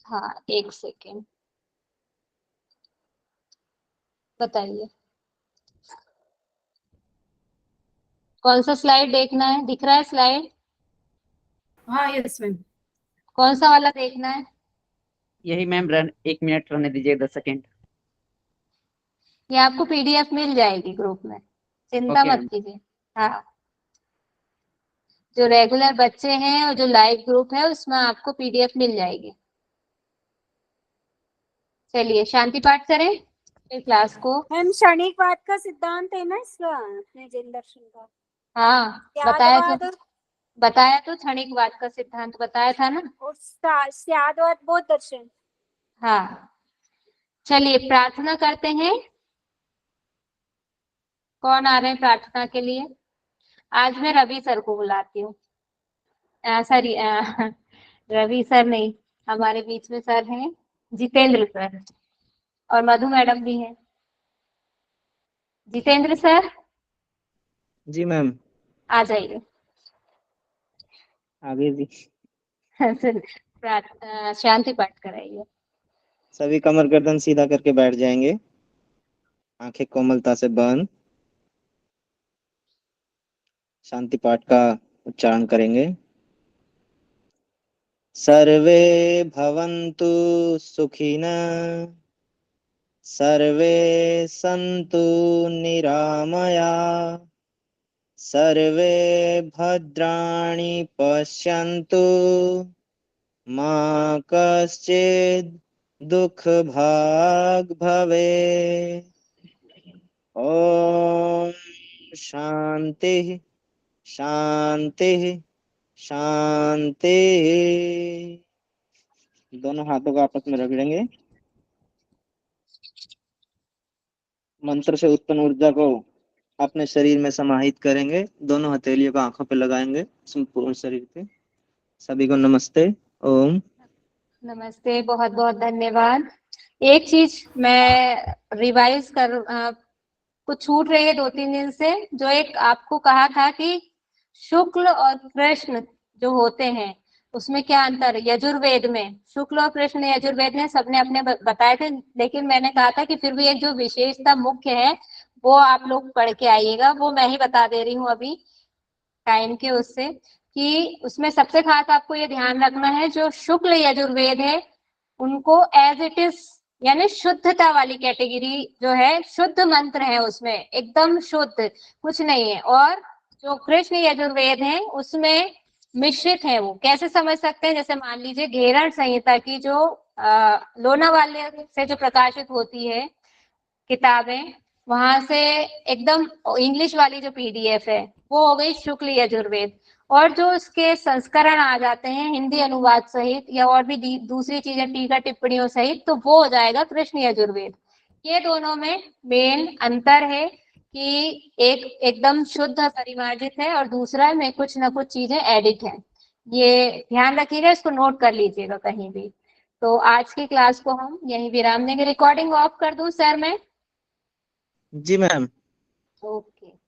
Speaker 1: हाँ, एक सेकेंड, बताइए कौन सा स्लाइड देखना है? दिख रहा है स्लाइड?
Speaker 8: हाँ यस मैम।
Speaker 1: कौन सा वाला देखना है?
Speaker 11: यही मैम, रन 1 मिनट रहने दीजिए, 10 सेकेंड।
Speaker 1: ये आपको पीडीएफ मिल जाएगी ग्रुप में, चिंता
Speaker 11: ओके
Speaker 1: मत
Speaker 11: मैम।
Speaker 1: कीजिए। हाँ, जो रेगुलर बच्चे हैं और जो लाइव ग्रुप है उसमें आपको पीडीएफ मिल जाएगी। चलिए शांति पाठ करें फिर क्लास को।
Speaker 6: मैम क्षणिकवाद का सिद्धांत है ना इसका, जैन दर्शन का?
Speaker 1: हाँ
Speaker 6: स्यादवाद और
Speaker 1: बताया तो क्षणिकवाद का सिद्धांत बताया था ना।
Speaker 6: स्यादवाद बौद्ध दर्शन।
Speaker 1: हाँ, चलिए प्रार्थना करते हैं। कौन आ रहे हैं प्रार्थना के लिए? आज मैं रवि सर को बुलाती हूँ। सॉरी, रवि सर नहीं, हमारे बीच में सर हैं जितेंद्र सर, और मधु मैडम भी हैं। जितेंद्र सर
Speaker 7: जी मैम।
Speaker 1: आ जाइए।
Speaker 7: आगे जी।
Speaker 1: शांति पाठ कराइए।
Speaker 7: सभी कमर गर्दन सीधा करके बैठ जाएंगे, आंखें कोमलता से बंद। शांति पाठ का उच्चारण करेंगे। सर्वे भवन्तु सुखिनः, सर्वे सन्तु निरामया, सर्वे भद्राणि पश्यन्तु, मा कश्चित् दुःखभाग् भवेत्। ॐ शांति शांति शांति। दोनों हाथों को आपस में रगड़ेंगे। मंत्र से उत्पन्न ऊर्जा को अपने शरीर में समाहित करेंगे। दोनों हथेलियों को आंखों पे लगाएंगे, संपूर्ण शरीर पे। सभी को नमस्ते। ओम।
Speaker 1: नमस्ते, बहुत बहुत धन्यवाद। एक चीज मैं रिवाइज कर कुछ छूट रही है 2-3 दिन से, जो एक आपको कहा था कि शुक्ल और कृष्ण जो होते हैं उसमें क्या अंतर है। यजुर्वेद में शुक्ल और कृष्ण यजुर्वेद में सबने अपने बताए थे, लेकिन मैंने कहा था कि फिर भी एक जो विशेषता मुख्य है वो आप लोग पढ़ के आइएगा। वो मैं ही बता दे रही हूँ अभी टाइम के उससे, कि उसमें सबसे खास आपको ये ध्यान रखना है, जो शुक्ल यजुर्वेद है उनको एज इट इज यानी शुद्धता वाली कैटेगरी जो है, शुद्ध मंत्र है उसमें, एकदम शुद्ध, कुछ नहीं है। और जो कृष्ण यजुर्वेद है उसमें मिश्रित है। वो कैसे समझ सकते हैं? जैसे मान लीजिए घेरण संहिता की जो लोनावाले से जो प्रकाशित होती है किताबें, वहां से एकदम इंग्लिश वाली जो पीडीएफ है वो हो गई शुक्ल यजुर्वेद। और जो उसके संस्करण आ जाते हैं हिंदी अनुवाद सहित या और भी दूसरी चीजें टीका टिप्पणियों सहित, तो वो हो जाएगा कृष्ण यजुर्वेद। ये दोनों में मेन अंतर है कि एक एकदम शुद्ध परिमार्जित है और दूसरा में कुछ ना कुछ चीजें एडिट हैं। ये ध्यान रखिएगा, इसको नोट कर लीजिएगा कहीं भी। तो आज की क्लास को हम यहीं विराम देंगे। रिकॉर्डिंग ऑफ कर दूं सर मैं?
Speaker 7: जी मैम।
Speaker 1: ओके।